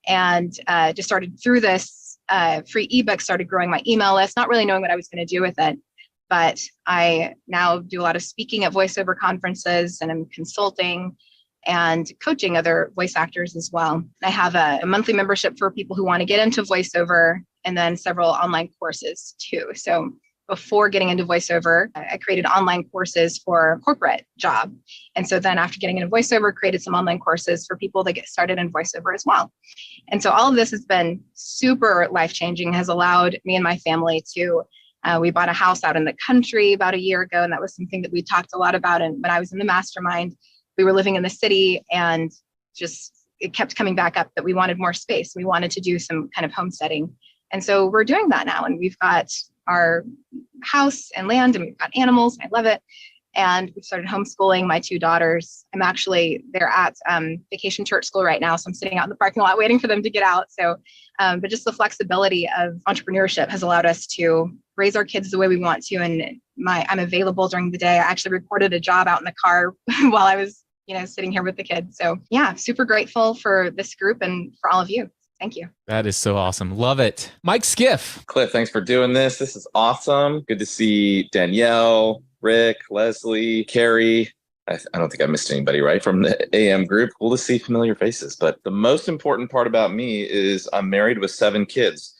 and just started through this free ebook, started growing my email list, not really knowing what I was going to do with it. But I now do a lot of speaking at voiceover conferences, and I'm consulting and coaching other voice actors as well. I have a monthly membership for people who want to get into voiceover, and then several online courses too. So before getting into voiceover, I created online courses for a corporate job. And so then after getting into voiceover, created some online courses for people that get started in voiceover as well. And so all of this has been super life-changing, has allowed me and my family to we bought a house out in the country about a year ago. And that was something that we talked a lot about. And when I was in the mastermind, we were living in the city, and just it kept coming back up that we wanted more space. We wanted to do some kind of homesteading. And so we're doing that now. And we've got our house and land, and we've got animals. I love it. And we've started homeschooling my 2 daughters. They're at vacation church school right now. So I'm sitting out in the parking lot waiting for them to get out. So, but just the flexibility of entrepreneurship has allowed us to raise our kids the way we want to. And I'm available during the day. I actually recorded a job out in the car while I was, sitting here with the kids. So yeah, super grateful for this group and for all of you. Thank you. That is so awesome. Love it. Mike Skiff. Cliff, thanks for doing this. This is awesome. Good to see Danielle, Rick, Leslie, Carrie. I don't think I missed anybody, right? From the AM group. Cool to see familiar faces. But the most important part about me is I'm married with 7 kids.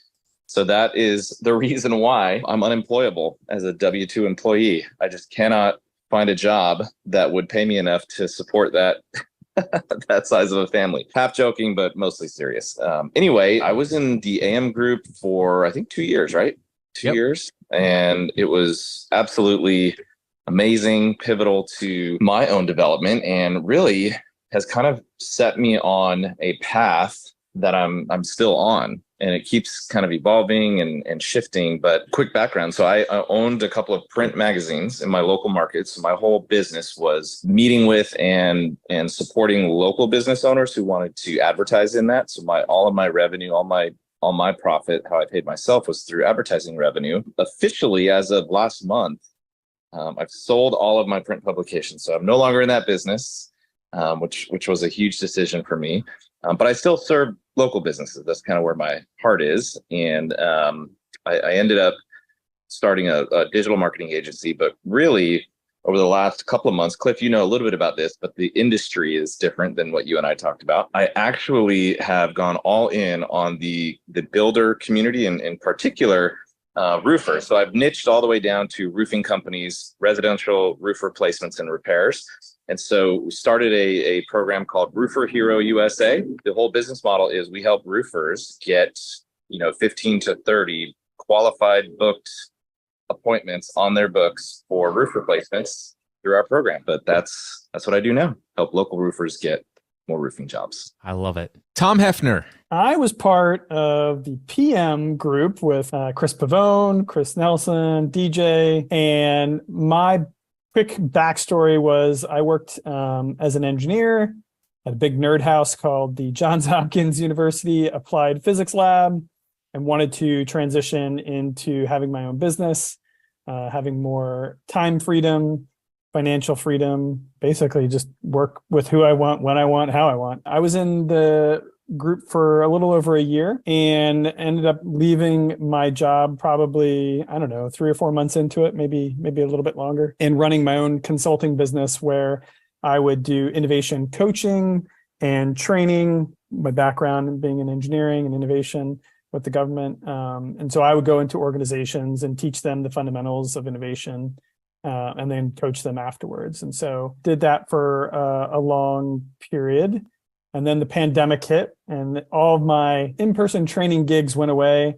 So that is the reason why I'm unemployable as a W-2 employee. I just cannot find a job that would pay me enough to support that that size of a family. Half joking, but mostly serious. Anyway, I was in the AM group for, I think, 2 years, right? 2 years. And it was absolutely amazing, pivotal to my own development, and really has kind of set me on a path that I'm still on. And it keeps kind of evolving and shifting. But quick background. So I owned a couple of print magazines in my local markets. My whole business was meeting with and supporting local business owners who wanted to advertise in that. So all of my revenue, all my profit, how I paid myself was through advertising revenue. Officially, as of last month, I've sold all of my print publications. So I'm no longer in that business, which was a huge decision for me. But I still serve local businesses. That's kind of where my heart is. And I ended up starting a digital marketing agency. But really, over the last couple of months, Cliff, you know a little bit about this, but the industry is different than what you and I talked about. I actually have gone all in on the builder community, and in particular, roofers. So I've niched all the way down to roofing companies, residential roof replacements and repairs. And so we started a program called Roofer Hero USA. The whole business model is we help roofers get, 15 to 30 qualified booked appointments on their books for roof replacements through our program. But that's what I do now. Help local roofers get more roofing jobs. I love it. Tom Hefner. I was part of the PM group with Chris Pavone, Chris Nelson, DJ, and my quick backstory was I worked as an engineer at a big nerd house called the Johns Hopkins University Applied Physics Lab, and wanted to transition into having my own business, having more time freedom, financial freedom, basically just work with who I want, when I want, how I want. I was in the group for a little over a year and ended up leaving my job probably, 3 or 4 months into it, maybe a little bit longer, and running my own consulting business where I would do innovation coaching and training, my background being in engineering and innovation with the government. And so I would go into organizations and teach them the fundamentals of innovation, and then coach them afterwards. And so did that for a long period. And then the pandemic hit and all of my in-person training gigs went away,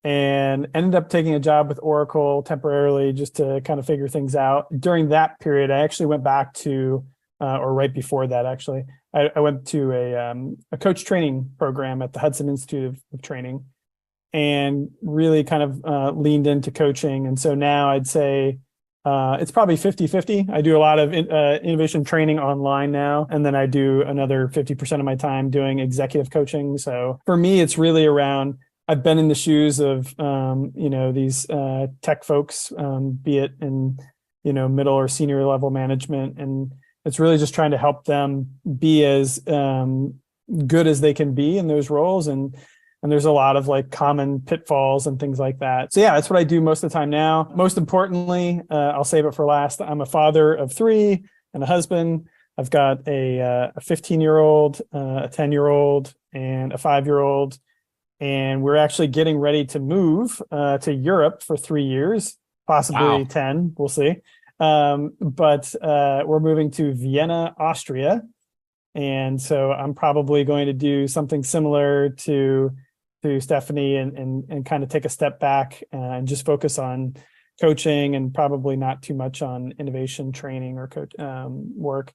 and ended up taking a job with Oracle temporarily just to kind of figure things out. During that period, I actually went back to, or right before that, actually, I went to a coach training program at the Hudson Institute of Training, and really kind of leaned into coaching. And so now I'd say it's probably 50-50. I do a lot of innovation training online now, and then I do another 50% of my time doing executive coaching. So for me, it's really around, I've been in the shoes of, these tech folks, be it in, middle or senior level management. And it's really just trying to help them be as good as they can be in those roles. And there's a lot of common pitfalls and things like that. So yeah, that's what I do most of the time now. Most importantly, I'll save it for last. I'm a father of 3 and a husband. I've got a 15-year-old, a 10-year-old, and a 5-year-old. And we're actually getting ready to move to Europe for 3 years, possibly 10. We'll see. But we're moving to Vienna, Austria. And so I'm probably going to do something similar to Stephanie and kind of take a step back and just focus on coaching, and probably not too much on innovation training or coach work,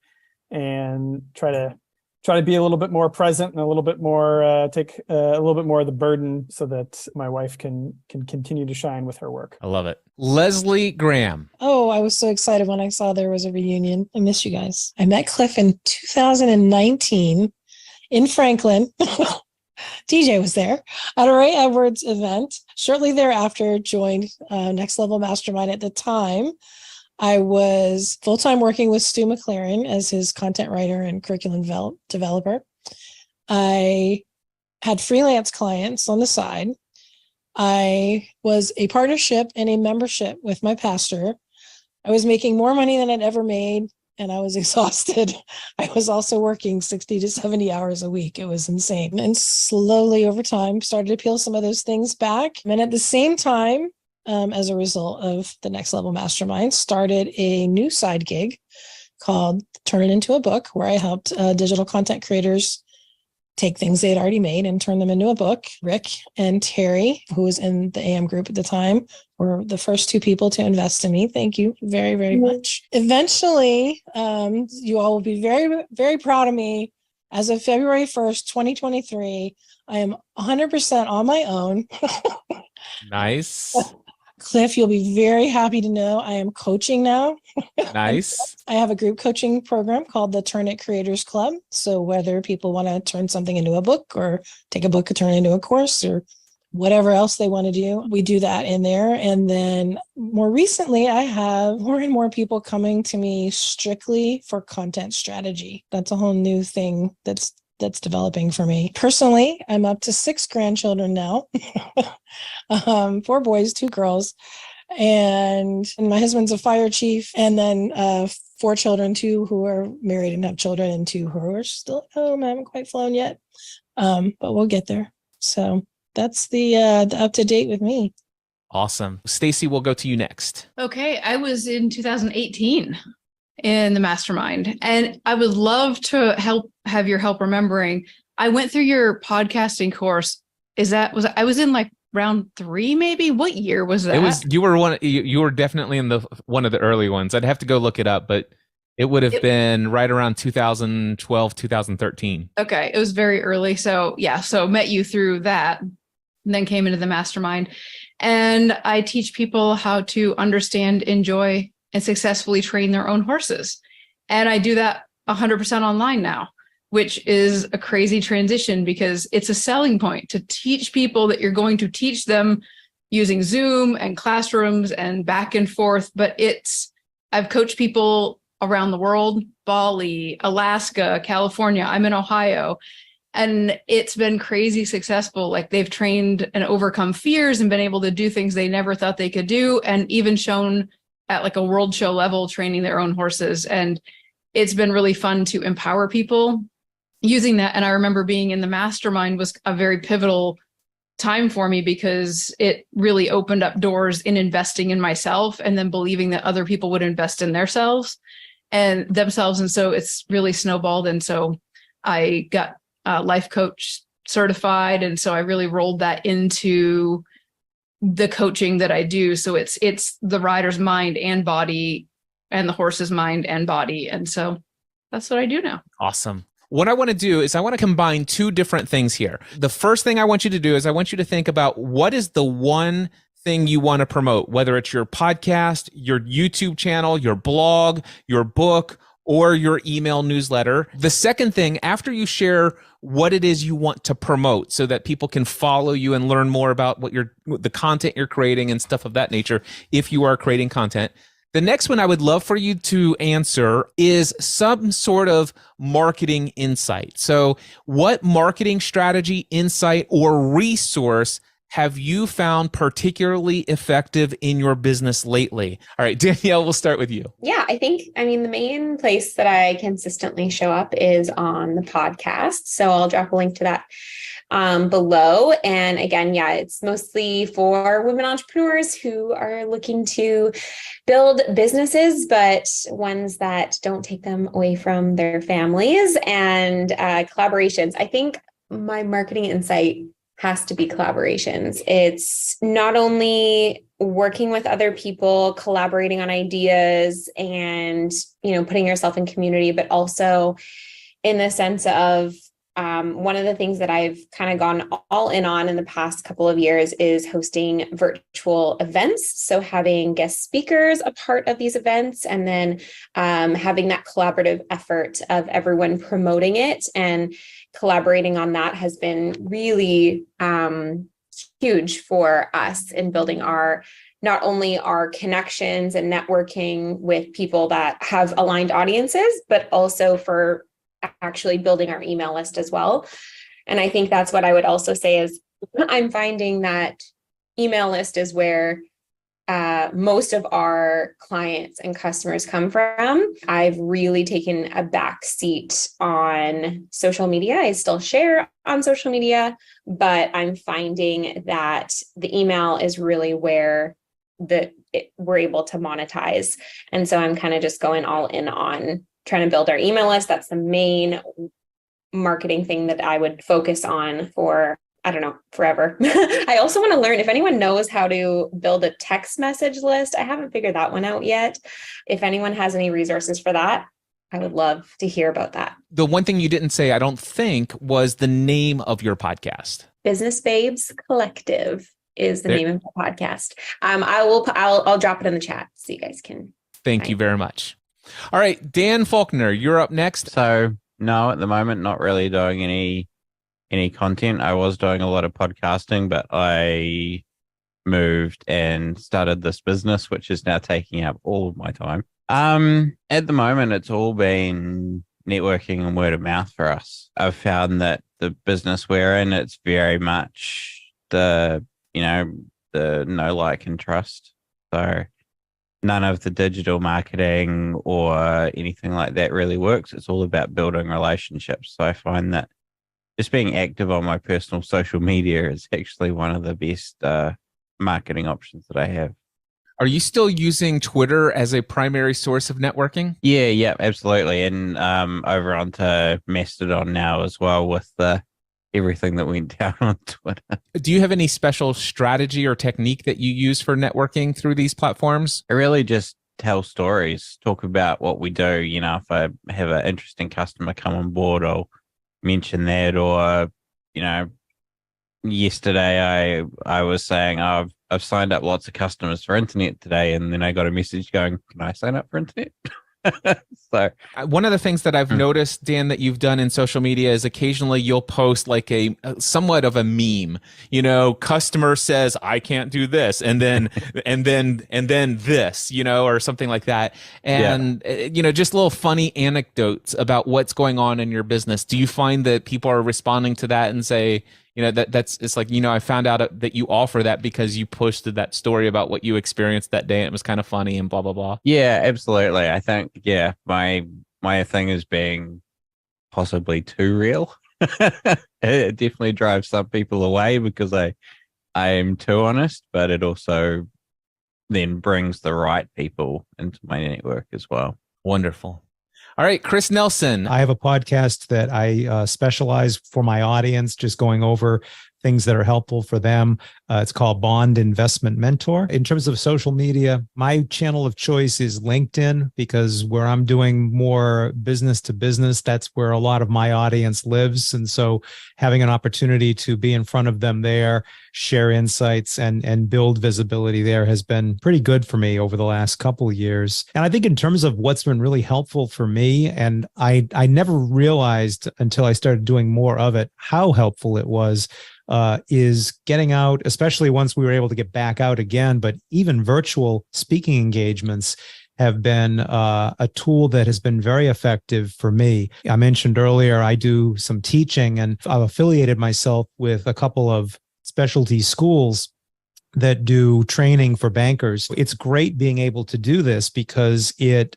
and try to be a little bit more present and a little bit more take a little bit more of the burden so that my wife can continue to shine with her work. I love it. Leslie Graham. Oh, I was so excited when I saw there was a reunion. I miss you guys. I met Cliff in 2019 in Franklin. DJ was there at a Ray Edwards event. Shortly thereafter, joined Next Level Mastermind. At the time, I was full-time working with Stu McLaren as his content writer and curriculum developer. I had freelance clients on the side. I was a partnership and a membership with my pastor. I was making more money than I'd ever made, and I was exhausted. I was also working 60 to 70 hours a week. It was insane. And slowly over time, started to peel some of those things back. And at the same time, as a result of the Next Level Mastermind, started a new side gig called Turn It Into a Book, where I helped digital content creators take things they had already made and turn them into a book. Rick and Terry, who was in the AM group at the time, were the first two people to invest in me. Thank you very, very much. Eventually, you all will be very, very proud of me. As of February 1st, 2023, I am 100% on my own. Nice. Cliff, you'll be very happy to know I am coaching now. Nice. I have a group coaching program called the Turn It Creators Club. So whether people want to turn something into a book or take a book and turn it into a course or whatever else they want to do, we do that in there. And then more recently, I have more and more people coming to me strictly for content strategy. That's a whole new thing that's developing for me. Personally, I'm up to 6 grandchildren now, 4 boys, 2 girls. And my husband's a fire chief, and then 4 children, 2 who are married and have children, and 2 who are still at home. I haven't quite flown yet, but we'll get there. So that's the up to date with me. Awesome. Stacy, we'll go to you next. Okay, I was in 2018 in the Mastermind, and I would love to have your help remembering. I went through your podcasting course. I was in like round 3, maybe? What year was that? You were definitely in one of the early ones. I'd have to go look it up, but it would have been right around 2012, 2013. Okay, it was very early. So yeah, so met you through that, and then came into the Mastermind. And I teach people how to understand, enjoy, and successfully train their own horses. And I do that 100% online now, which is a crazy transition because it's a selling point to teach people that you're going to teach them using Zoom and classrooms and back and forth. But I've coached people around the world, Bali, Alaska, California. I'm in Ohio. And it's been crazy successful. Like they've trained and overcome fears and been able to do things they never thought they could do, and even shown at like a world show level training their own horses. And it's been really fun to empower people using that. And I remember being in the Mastermind was a very pivotal time for me because it really opened up doors in investing in myself and then believing that other people would invest in themselves. And so it's really snowballed. And so I got life coach certified. And so I really rolled that into the coaching that I do. So it's the rider's mind and body and the horse's mind and body. And so that's what I do now. Awesome. What I want to do is I want to combine 2 different things here. The first thing I want you to do is I want you to think about what is the one thing you want to promote, whether it's your podcast, your YouTube channel, your blog, your book, or your email newsletter. The second thing, after you share what it is you want to promote so that people can follow you and learn more about the content you're creating and stuff of that nature, if you are creating content. The next one I would love for you to answer is some sort of marketing insight. So what marketing strategy, insight, or resource have you found particularly effective in your business lately? All right, Danielle, we'll start with you. Yeah, the main place that I consistently show up is on the podcast. So I'll drop a link to that below. And again, it's mostly for women entrepreneurs who are looking to build businesses, but ones that don't take them away from their families, and collaborations. I think my marketing insight has to be collaborations. It's not only working with other people, collaborating on ideas and, putting yourself in community, but also in the sense of one of the things that I've kind of gone all in on in the past couple of years is hosting virtual events. So having guest speakers a part of these events, and then having that collaborative effort of everyone promoting it and collaborating on that has been really huge for us in building not only our connections and networking with people that have aligned audiences, but also for actually building our email list as well. And I think that's what I would also say is I'm finding that email list is where most of our clients and customers come from. I've really taken a back seat on social media. I still share on social media, but I'm finding that the email is really where we're able to monetize. And so I'm kind of just going all in on trying to build our email list. That's the main marketing thing that I would focus on for, I don't know, forever. I also want to learn if anyone knows how to build a text message list. I haven't figured that one out yet. If anyone has any resources for that, I would love to hear about that. The one thing you didn't say, I don't think, was the name of your podcast. Business Babes Collective is the name of the podcast. I'll drop it in the chat so you guys can. Thank you very much. All right, Dan Faulkner, you're up next. So no, at the moment, not really doing any content. I was doing a lot of podcasting, but I moved and started this business, which is now taking up all of my time. At the moment, it's all been networking and word of mouth for us. I've found that the business we're in, it's very much the know, like, and trust. So none of the digital marketing or anything like that really works. It's all about building relationships. So I find that just being active on my personal social media is actually one of the best marketing options that I have. Are you still using Twitter as a primary source of networking? Yeah, absolutely. And over onto Mastodon now as well with everything that went down on Twitter. Do you have any special strategy or technique that you use for networking through these platforms? I really just tell stories, talk about what we do. You know, if I have an interesting customer come on board, I'll mention that. Or, yesterday I was saying, I've signed up lots of customers for internet today, and then I got a message going, can I sign up for internet? So one of the things that I've noticed, Dan, that you've done in social media is occasionally you'll post like a somewhat of a meme, customer says, I can't do this. And then, and then this, or something like that. And, just little funny anecdotes about what's going on in your business. Do you find that people are responding to that and say, it's like, I found out that you offer that because you posted that story about what you experienced that day and it was kind of funny and blah, blah, blah. Yeah, absolutely. I think, my thing is being possibly too real. It definitely drives some people away because I am too honest, but it also then brings the right people into my network as well. Wonderful. All right, Chris Nelson. I have a podcast that I specialize for my audience, just going over things that are helpful for them. It's called Bond Investment Mentor. In terms of social media, my channel of choice is LinkedIn because where I'm doing more business to business, that's where a lot of my audience lives. And so having an opportunity to be in front of them there, share insights and build visibility there has been pretty good for me over the last couple of years. And I think in terms of what's been really helpful for me, and I never realized until I started doing more of it, how helpful it was, is getting out, especially once we were able to get back out again, but even virtual speaking engagements have been a tool that has been very effective for me. I mentioned earlier, I do some teaching and I've affiliated myself with a couple of specialty schools that do training for bankers. It's great being able to do this because it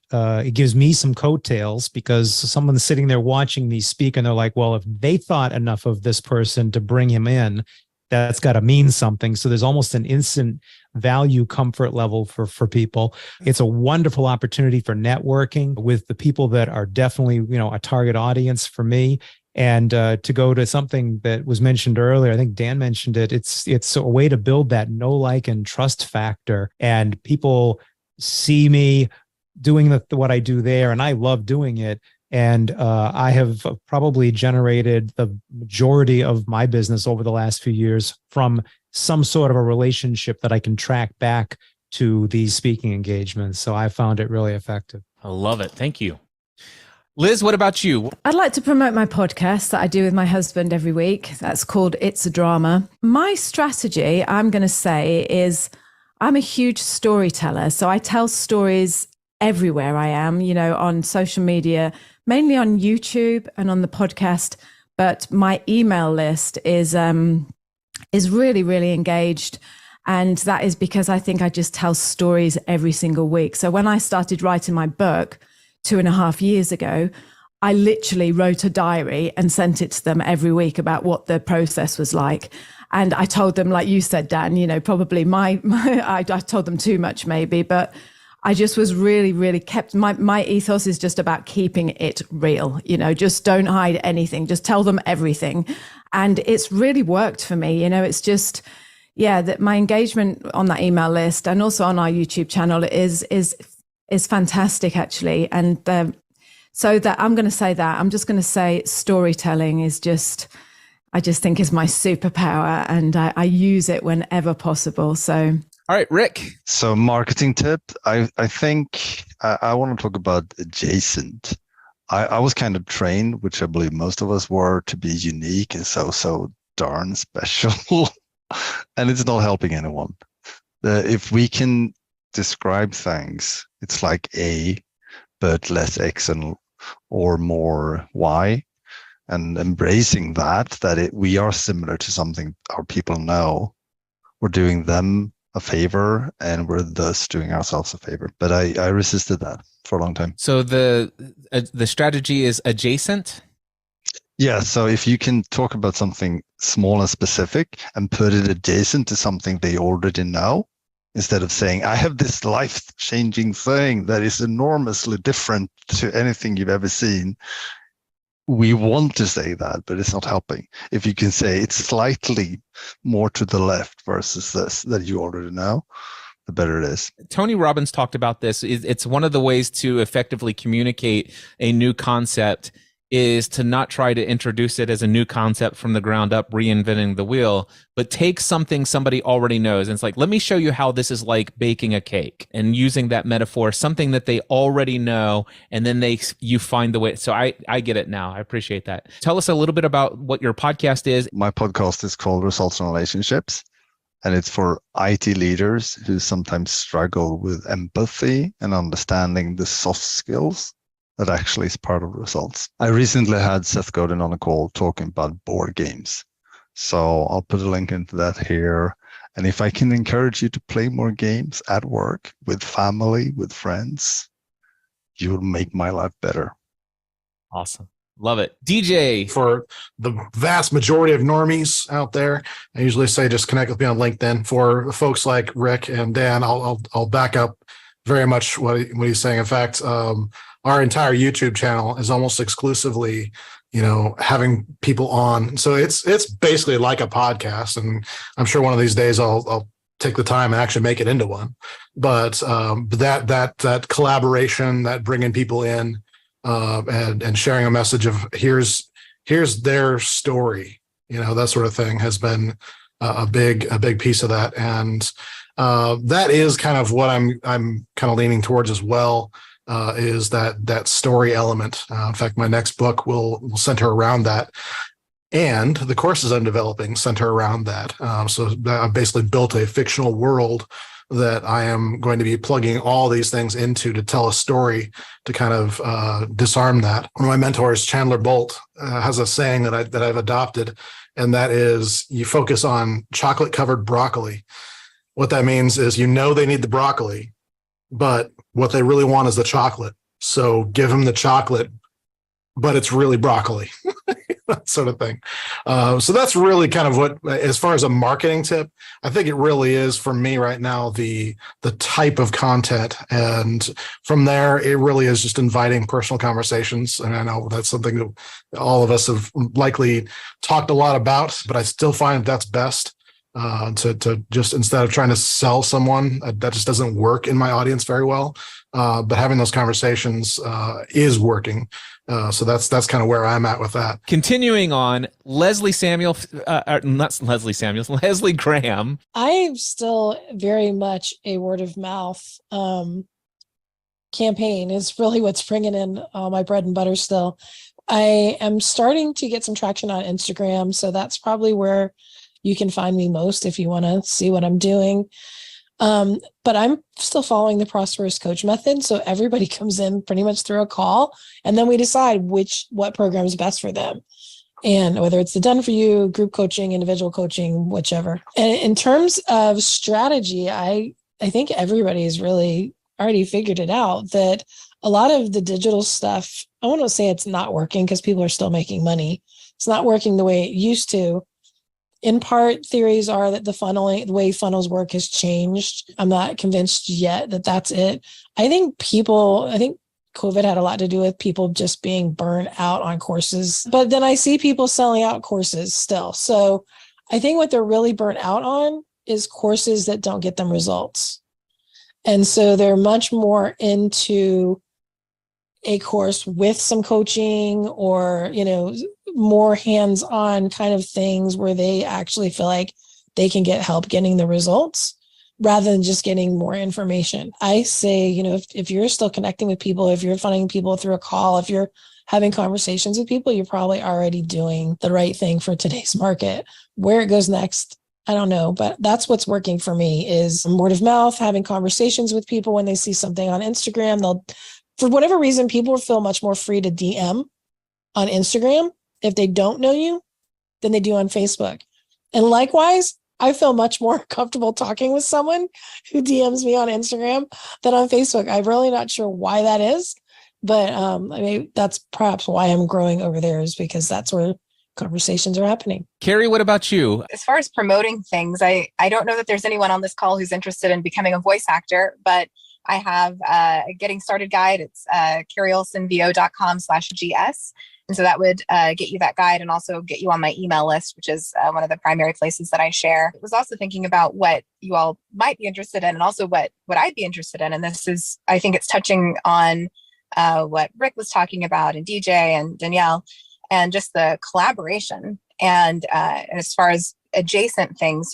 gives me some coattails because someone's sitting there watching me speak and they're like, well, if they thought enough of this person to bring him in, that's got to mean something. So there's almost an instant value comfort level for people. It's a wonderful opportunity for networking with the people that are definitely, a target audience for me. And to go to something that was mentioned earlier, I think Dan mentioned it, it's a way to build that know, like, and trust factor. And people see me doing what I do there, and I love doing it. And I have probably generated the majority of my business over the last few years from some sort of a relationship that I can track back to these speaking engagements. So I found it really effective. I love it. Thank you. Liz, what about you? I'd like to promote my podcast that I do with my husband every week. That's called It's a Drama. My strategy, I'm going to say, is I'm a huge storyteller. So I tell stories everywhere I am, on social media, mainly on YouTube and on the podcast. but my email list is really, really engaged. And that is because I think I just tell stories every single week. So when I started writing my book 2.5 years ago, I literally wrote a diary and sent it to them every week about what the process was like. And I told them, like you said, Dan, you know, probably I told them too much maybe, but I just was really, really my ethos is just about keeping it real, you know, just don't hide anything, just tell them everything. And it's really worked for me. You know, it's just, yeah, that my engagement on that email list and also on our YouTube channel is fantastic actually. And so that I'm going to say storytelling is just, I just think is my superpower, and I use it whenever possible. So. All right, Rick. So marketing tip, I think I want to talk about adjacent. I was kind of trained, which I believe most of us were, to be unique and so darn special. And it's not helping anyone. If we can describe things, it's like A, but less X or more Y, and embracing that we are similar to something our people know, we're doing them a favor, and we're thus doing ourselves a favor. But I resisted that for a long time. So the strategy is adjacent? Yeah, so if you can talk about something small and specific and put it adjacent to something they already know, instead of saying, I have this life-changing thing that is enormously different to anything you've ever seen. We want to say that, but it's not helping. If you can say it's slightly more to the left versus this that you already know, the better it is. Tony Robbins talked about this. It's one of the ways to effectively communicate a new concept is to not try to introduce it as a new concept from the ground up, reinventing the wheel, but take something somebody already knows. And it's like, let me show you how this is like baking a cake, and using that metaphor, something that they already know, and then you find the way. So I get it now. I appreciate that. Tell us a little bit about what your podcast is. My podcast is called Results in Relationships, and it's for IT leaders who sometimes struggle with empathy and understanding the soft skills that actually is part of results. I recently had Seth Godin on a call talking about board games. So I'll put a link into that here. And if I can encourage you to play more games at work, with family, with friends, you'll make my life better. Awesome. Love it. DJ. For the vast majority of normies out there, I usually say just connect with me on LinkedIn. For folks like Rick and Dan, I'll back up very much what he's saying. In fact, our entire YouTube channel is almost exclusively, having people on. So it's basically like a podcast, and I'm sure one of these days I'll take the time and actually make it into one. But that collaboration, that bringing people in, and sharing a message of here's their story, that sort of thing has been a big piece of that, and that is kind of what I'm kind of leaning towards as well. Is that story element. In fact, my next book will center around that. And the courses I'm developing center around that. So I've basically built a fictional world that I am going to be plugging all these things into to tell a story to kind of disarm that. One of my mentors, Chandler Bolt, has a saying that I've adopted, and that is, you focus on chocolate-covered broccoli. What that means is, they need the broccoli, but what they really want is the chocolate. So give them the chocolate, but it's really broccoli, that sort of thing. So that's really kind of what, as far as a marketing tip, I think it really is for me right now, the type of content. And from there, it really is just inviting personal conversations. And I know that's something that all of us have likely talked a lot about, but I still find that's best. To just, instead of trying to sell someone, that just doesn't work in my audience very well. But having those conversations is working. So that's kind of where I'm at with that. Continuing on, Leslie Graham. I'm still very much a word of mouth campaign is really what's bringing in my bread and butter still. I am starting to get some traction on Instagram. So that's probably where you can find me most if you want to see what I'm doing. But I'm still following the Prosperous Coach method. So everybody comes in pretty much through a call, and then we decide what program is best for them. And whether it's the done for you, group coaching, individual coaching, whichever. And in terms of strategy, I think everybody's really already figured it out that a lot of the digital stuff, I want to say it's not working because people are still making money. It's not working the way it used to. In part, theories are that the way funnels work has changed. I'm not convinced yet that that's it. I think COVID had a lot to do with people just being burned out on courses. But then I see people selling out courses still. So I think what they're really burnt out on is courses that don't get them results. And so they're much more into a course with some coaching or, more hands-on kind of things where they actually feel like they can get help getting the results rather than just getting more information. I say, if you're still connecting with people, if you're finding people through a call, if you're having conversations with people, you're probably already doing the right thing for today's market. Where it goes next, I don't know, but that's what's working for me is word of mouth, having conversations with people when they see something on Instagram. For whatever reason, people feel much more free to DM on Instagram if they don't know you than they do on Facebook. And likewise, I feel much more comfortable talking with someone who DMs me on Instagram than on Facebook. I'm really not sure why that is, but that's perhaps why I'm growing over there is because that's where conversations are happening. Carrie, what about you? As far as promoting things, I don't know that there's anyone on this call who's interested in becoming a voice actor, but I have a getting started guide. It's carrieolsonvo.com/GS. And so that would get you that guide and also get you on my email list, which is one of the primary places that I share. I was also thinking about what you all might be interested in and also what I'd be interested in. And this is, I think it's touching on what Rick was talking about and DJ and Danielle and just the collaboration. And as far as adjacent things,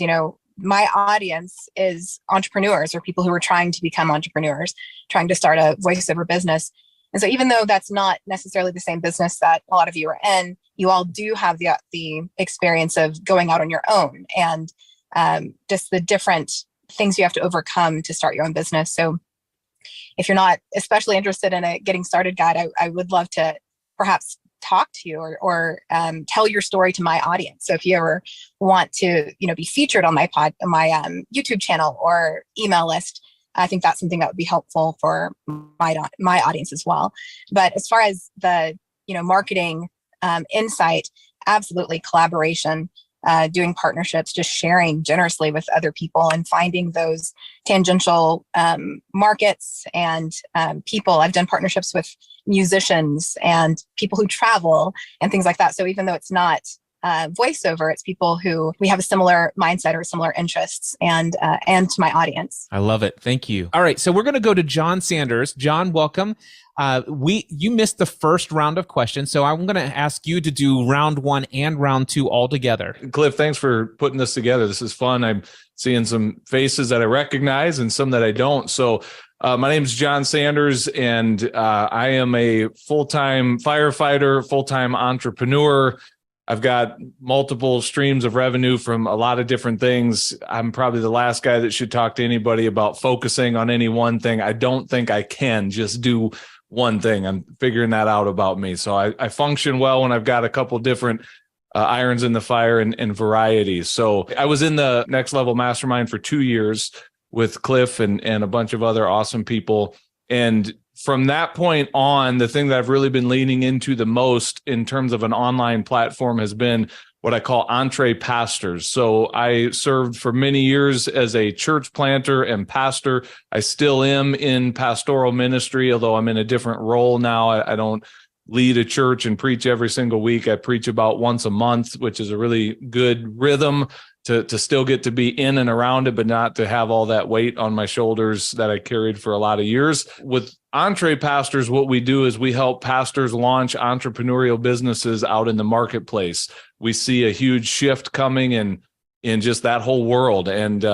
my audience is entrepreneurs or people who are trying to become entrepreneurs, trying to start a voiceover business. And so even though that's not necessarily the same business that a lot of you are in, you all do have the experience of going out on your own and just the different things you have to overcome to start your own business. So if you're not especially interested in a getting started guide, I would love to perhaps talk to you or tell your story to my audience. So if you ever want to, be featured on my YouTube channel or email list, I think that's something that would be helpful for my audience as well. But as far as the, marketing insight, absolutely collaboration, doing partnerships, just sharing generously with other people and finding those tangential markets and people. I've done partnerships with musicians and people who travel and things like that. So even though it's not voiceover, it's people who we have a similar mindset or similar interests and to my audience. I love it. Thank you. All right. So we're going to go to John Sanders. John, welcome. You missed the first round of questions, so I'm going to ask you to do round 1 and round 2 all together. Cliff, thanks for putting this together. This is fun. I'm seeing some faces that I recognize and some that I don't. So my name is John Sanders, and I am a full-time firefighter, full-time entrepreneur. I've got multiple streams of revenue from a lot of different things. I'm probably the last guy that should talk to anybody about focusing on any one thing. I don't think I can just do one thing. I'm figuring that out about me. So I function well when I've got a couple different irons in the fire and varieties. So I was in the Next Level Mastermind for 2 years with Cliff and a bunch of other awesome people. And from that point on, the thing that I've really been leaning into the most in terms of an online platform has been what I call entree pastors. So I served for many years as a church planter and pastor. I still am in pastoral ministry, although I'm in a different role now. I don't lead a church and preach every single week. I preach about once a month, which is a really good rhythm to still get to be in and around it, but not to have all that weight on my shoulders that I carried for a lot of years. With Entree Pastors, what we do is we help pastors launch entrepreneurial businesses out in the marketplace. We see a huge shift coming in just that whole world, and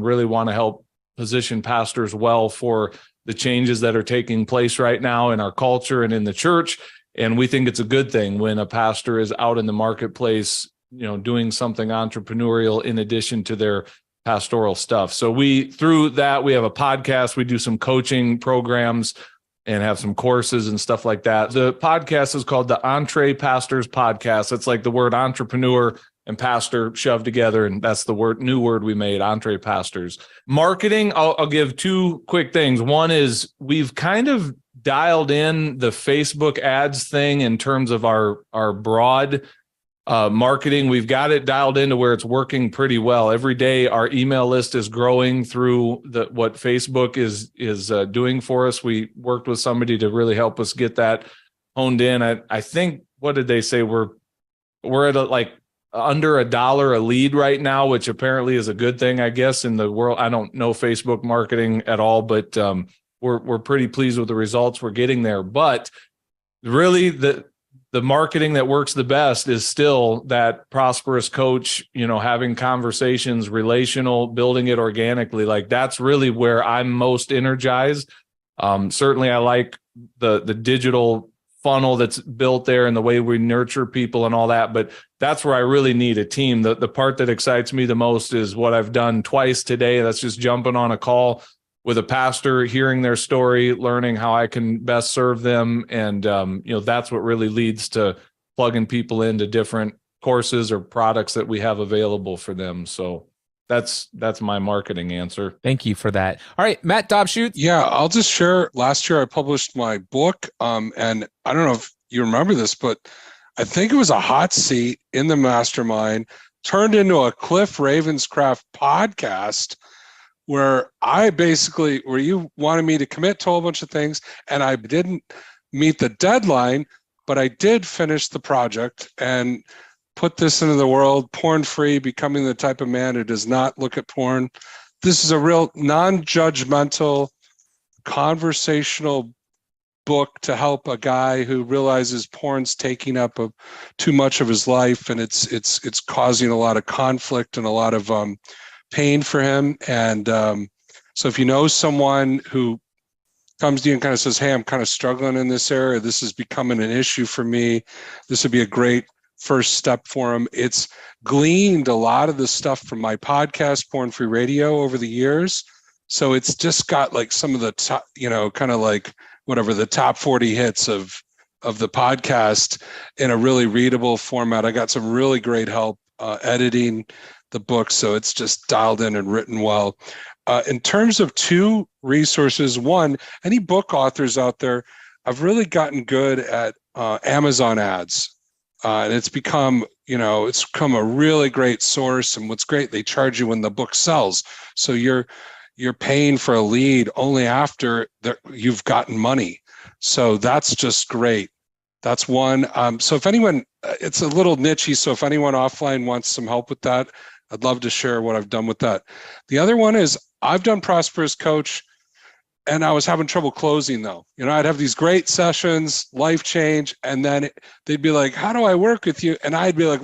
really want to help position pastors well for the changes that are taking place right now in our culture and in the church. And we think it's a good thing when a pastor is out in the marketplace, doing something entrepreneurial in addition to their pastoral stuff. So through that, we have a podcast. We do some coaching programs. and have some courses and stuff like that. The podcast is called the Entree Pastors Podcast. It's like the word entrepreneur and pastor shoved together, and that's the new word we made, Entree Pastors. Marketing, I'll give two quick things. One is we've kind of dialed in the Facebook ads thing in terms of our broad marketing. We've got it dialed into where it's working pretty well. Every day, our email list is growing through what Facebook is doing for us. We worked with somebody to really help us get that honed in. I think, what did they say? We're at like under $1 a lead right now, which apparently is a good thing, I guess, in the world. I don't know Facebook marketing at all, but we're pretty pleased with the results we're getting there. But really, the marketing that works the best is still that prosperous coach, having conversations, relational, building it organically. Like, that's really where I'm most energized. Certainly I like the digital funnel that's built there and the way we nurture people and all that, but that's where I really need a team. The part that excites me the most is what I've done twice today. That's just jumping on a call with a pastor, hearing their story, learning how I can best serve them. And, that's what really leads to plugging people into different courses or products that we have available for them. So that's my marketing answer. Thank you for that. All right, Matt Dobschuetz. Yeah, I'll just share. Last year I published my book. And I don't know if you remember this, but I think it was a hot seat in the Mastermind, turned into a Cliff Ravenscraft podcast, where you wanted me to commit to a whole bunch of things, and I didn't meet the deadline, but I did finish the project and put this into the world, porn-free, becoming the type of man who does not look at porn. This is a real non-judgmental, conversational book to help a guy who realizes porn's taking up too much of his life, and it's causing a lot of conflict and a lot of pain for him. And so if you know someone who comes to you and kind of says, hey, I'm kind of struggling in this area, this is becoming an issue for me, this would be a great first step for him. It's gleaned a lot of the stuff from my podcast, Porn Free Radio, over the years. So it's just got like some of the top, kind of like whatever the top 40 hits of the podcast in a really readable format. I got some really great help editing the book, so it's just dialed in and written well. In terms of two resources, one, any book authors out there, I've really gotten good at Amazon ads, and it's become a really great source. And what's great, they charge you when the book sells, so you're paying for a lead only after you've gotten money. So that's just great. That's one. So if anyone, it's a little nichey, so if anyone offline wants some help with that, I'd love to share what I've done with that. The other one is I've done Prosperous Coach, and I was having trouble closing though. I'd have these great sessions, life change, and then they'd be like, how do I work with you? And I'd be like,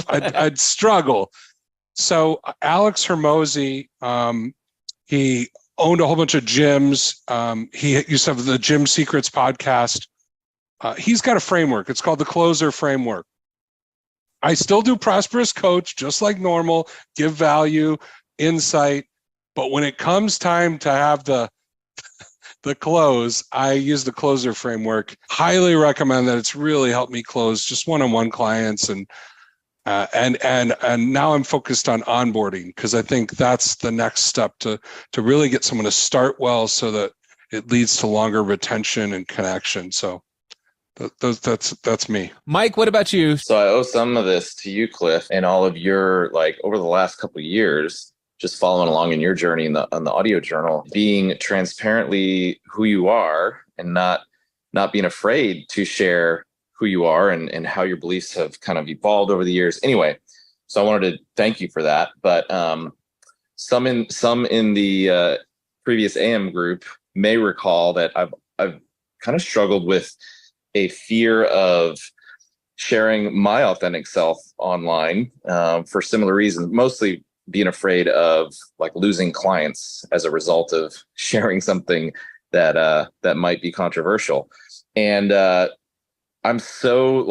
I'd struggle. So Alex Hermosi, he owned a whole bunch of gyms. He used to have the Gym Secrets podcast. He's got a framework. It's called the Closer Framework. I still do Prosperous Coach just like normal, give value, insight. But when it comes time to have the close, I use the Closer Framework. Highly recommend that. It's really helped me close just one-on-one clients. And now I'm focused on onboarding, because I think that's the next step to really get someone to start well, so that it leads to longer retention and connection. So that's me. Mike, what about you? So I owe some of this to you, Cliff, and all of your, over the last couple of years, just following along in your journey on the audio journal, being transparently who you are and not being afraid to share who you are and how your beliefs have kind of evolved over the years. Anyway, so I wanted to thank you for that. But some in the previous AM group may recall that I've kind of struggled with a fear of sharing my authentic self online for similar reasons, mostly being afraid of losing clients as a result of sharing something that might be controversial. And I'm so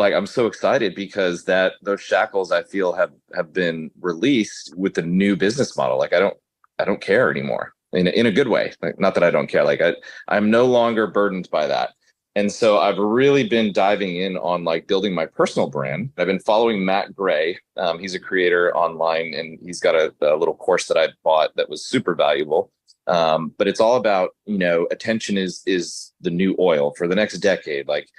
excited because those shackles, I feel, have been released with the new business model. I don't care anymore. in a good way. Like, not that I don't care. Like I'm no longer burdened by that. And so I've really been diving in on like building my personal brand. I've been following Matt Gray. He's a creator online, and he's got a little course that I bought that was super valuable. But it's all about, attention is the new oil for the next decade, like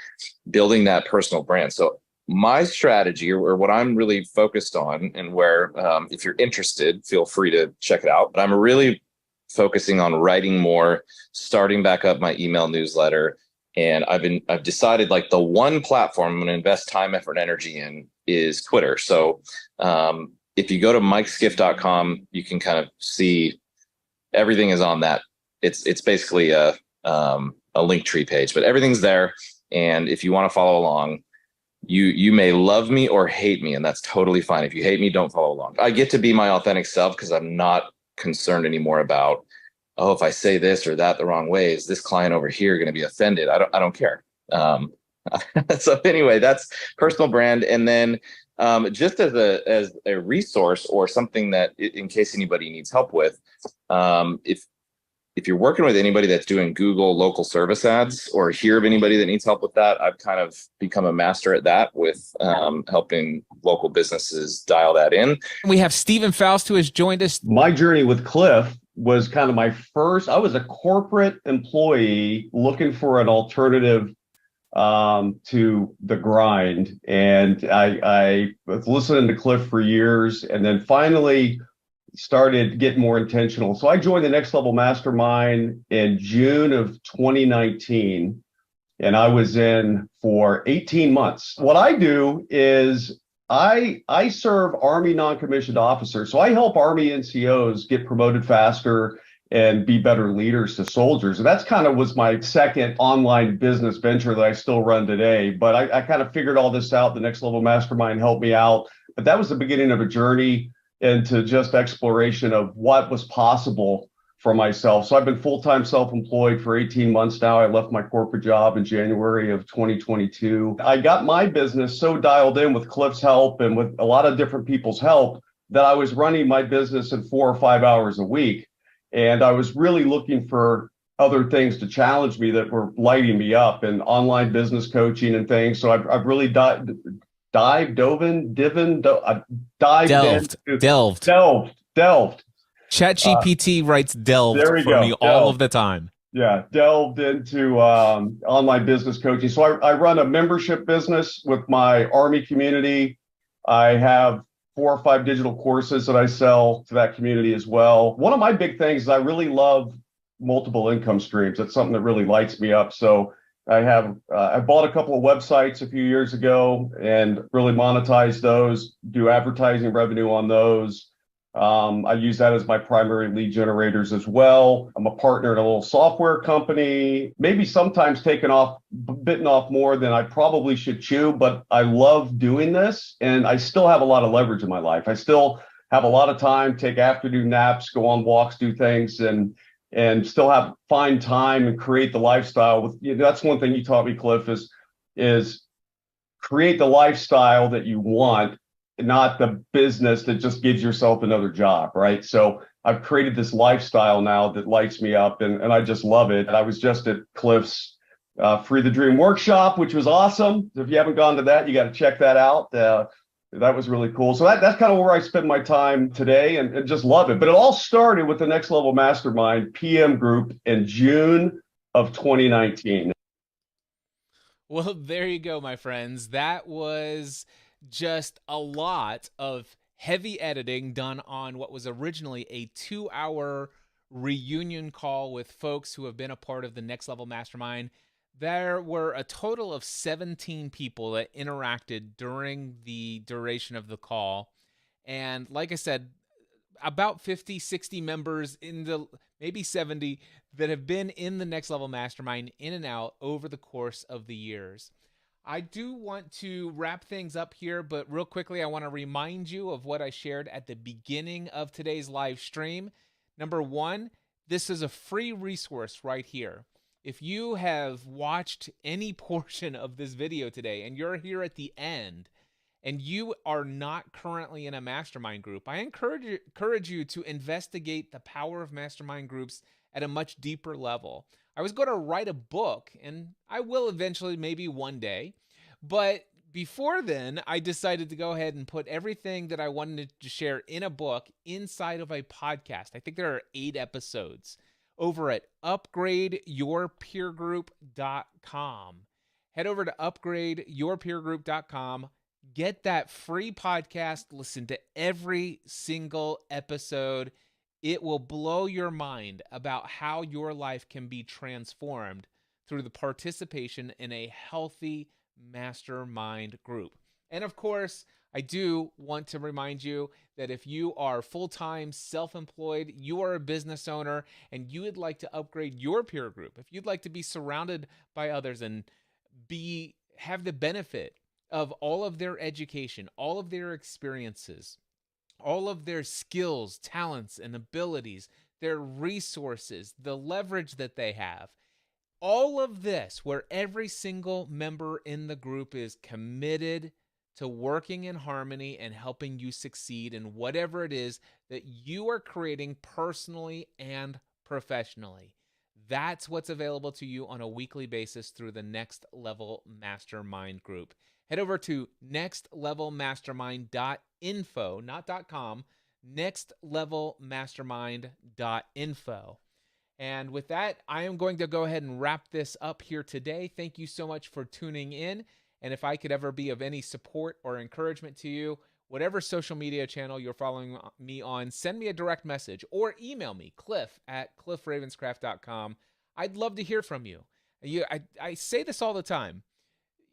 building that personal brand. So my strategy, or what I'm really focused on, and where if you're interested, feel free to check it out. But I'm really focusing on writing more, starting back up my email newsletter. And I've decided like the one platform I'm going to invest time, effort, and energy in is Twitter. So if you go to mikeskiff.com, you can kind of see everything is on that. It's basically a Linktree page, but everything's there. And if you want to follow along, you may love me or hate me, and that's totally fine. If you hate me, don't follow along. I get to be my authentic self because I'm not concerned anymore about, oh, if I say this or that the wrong way, is this client over here going to be offended? I don't care. So anyway, that's personal brand. And then just as a resource or something that in case anybody needs help with, if you're working with anybody that's doing Google local service ads, or hear of anybody that needs help with that, I've kind of become a master at that with helping local businesses dial that in. We have Stephen Faust, who has joined us. My journey with Cliff was kind of my first. I was a corporate employee looking for an alternative to the grind, and I was listening to Cliff for years, and then finally started getting more intentional. So I joined the Next Level Mastermind in June of 2019, and I was in for 18 months. What I do is I serve Army non-commissioned officers. So I help Army NCOs get promoted faster and be better leaders to soldiers. And that's kind of was my second online business venture that I still run today. But I kind of figured all this out. The Next Level Mastermind helped me out. But that was the beginning of a journey into just exploration of what was possible for myself. So I've been full-time self-employed for 18 months now. I left my corporate job in January of 2022. I got my business so dialed in with Cliff's help and with a lot of different people's help that I was running my business in 4 or 5 hours a week. And I was really looking for other things to challenge me that were lighting me up, and online business coaching and things. So I've really delved into ChatGPT writes delved for me all of the time. Yeah, delved into online business coaching. So I run a membership business with my Army community. I have 4 or 5 digital courses that I sell to that community as well. One of my big things is I really love multiple income streams. That's something that really lights me up. So I bought a couple of websites a few years ago and really monetized those, do advertising revenue on those. I use that as my primary lead generators as well. I'm a partner in a little software company, maybe sometimes bitten off more than I probably should chew, but I love doing this, and I still have a lot of leverage in my life. I still have a lot of time, take afternoon naps, go on walks, do things, and still find time and create the lifestyle. That's one thing you taught me, Cliff, is create the lifestyle that you want, not the business that just gives yourself another job, right? So I've created this lifestyle now that lights me up, and I just love it. I was just at Cliff's Free the Dream workshop, which was awesome. If you haven't gone to that, you got to check that out. That was really cool. So that's kind of where I spend my time today, and just love it. But it all started with the Next Level Mastermind PM group in June of 2019. Well, there you go, my friends. That was just a lot of heavy editing done on what was originally a 2-hour reunion call with folks who have been a part of the Next Level Mastermind. There were a total of 17 people that interacted during the duration of the call. And like I said, about 50, 60 members maybe 70 that have been in the Next Level Mastermind in and out over the course of the years. I do want to wrap things up here, but real quickly, I want to remind you of what I shared at the beginning of today's live stream. Number one, this is a free resource right here. If you have watched any portion of this video today and you're here at the end and you are not currently in a mastermind group, I encourage you to investigate the power of mastermind groups at a much deeper level. I was going to write a book, and I will eventually, maybe one day, but before then, I decided to go ahead and put everything that I wanted to share in a book inside of a podcast. I think there are 8 episodes over at upgradeyourpeergroup.com. Head over to upgradeyourpeergroup.com. Get that free podcast. Listen to every single episode. It will blow your mind about how your life can be transformed through the participation in a healthy mastermind group. And of course, I do want to remind you that if you are full-time self-employed, you are a business owner, and you would like to upgrade your peer group, if you'd like to be surrounded by others and have the benefit of all of their education, all of their experiences, all of their skills, talents, and abilities, their resources, the leverage that they have, all of this, where every single member in the group is committed to working in harmony and helping you succeed in whatever it is that you are creating personally and professionally. That's what's available to you on a weekly basis through the Next Level Mastermind group. Head over to nextlevelmastermind.info, not .com, nextlevelmastermind.info. And with that, I am going to go ahead and wrap this up here today. Thank you so much for tuning in. And if I could ever be of any support or encouragement to you, whatever social media channel you're following me on, send me a direct message or email me, cliff@cliffravenscraft.com. I'd love to hear from you. I say this all the time.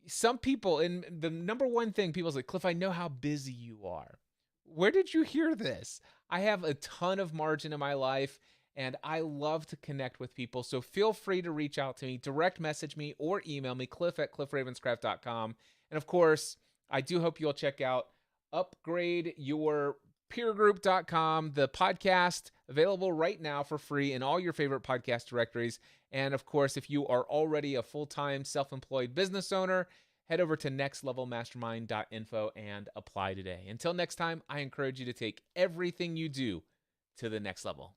Some people, and the number one thing people say, Cliff, I know how busy you are. Where did you hear this? I have a ton of margin in my life, and I love to connect with people. So feel free to reach out to me, direct message me, or email me, cliff@cliffravenscraft.com. And of course, I do hope you'll check out upgradeyourpeergroup.com, the podcast available right now for free in all your favorite podcast directories. And of course, if you are already a full-time self-employed business owner, head over to nextlevelmastermind.info and apply today. Until next time, I encourage you to take everything you do to the next level.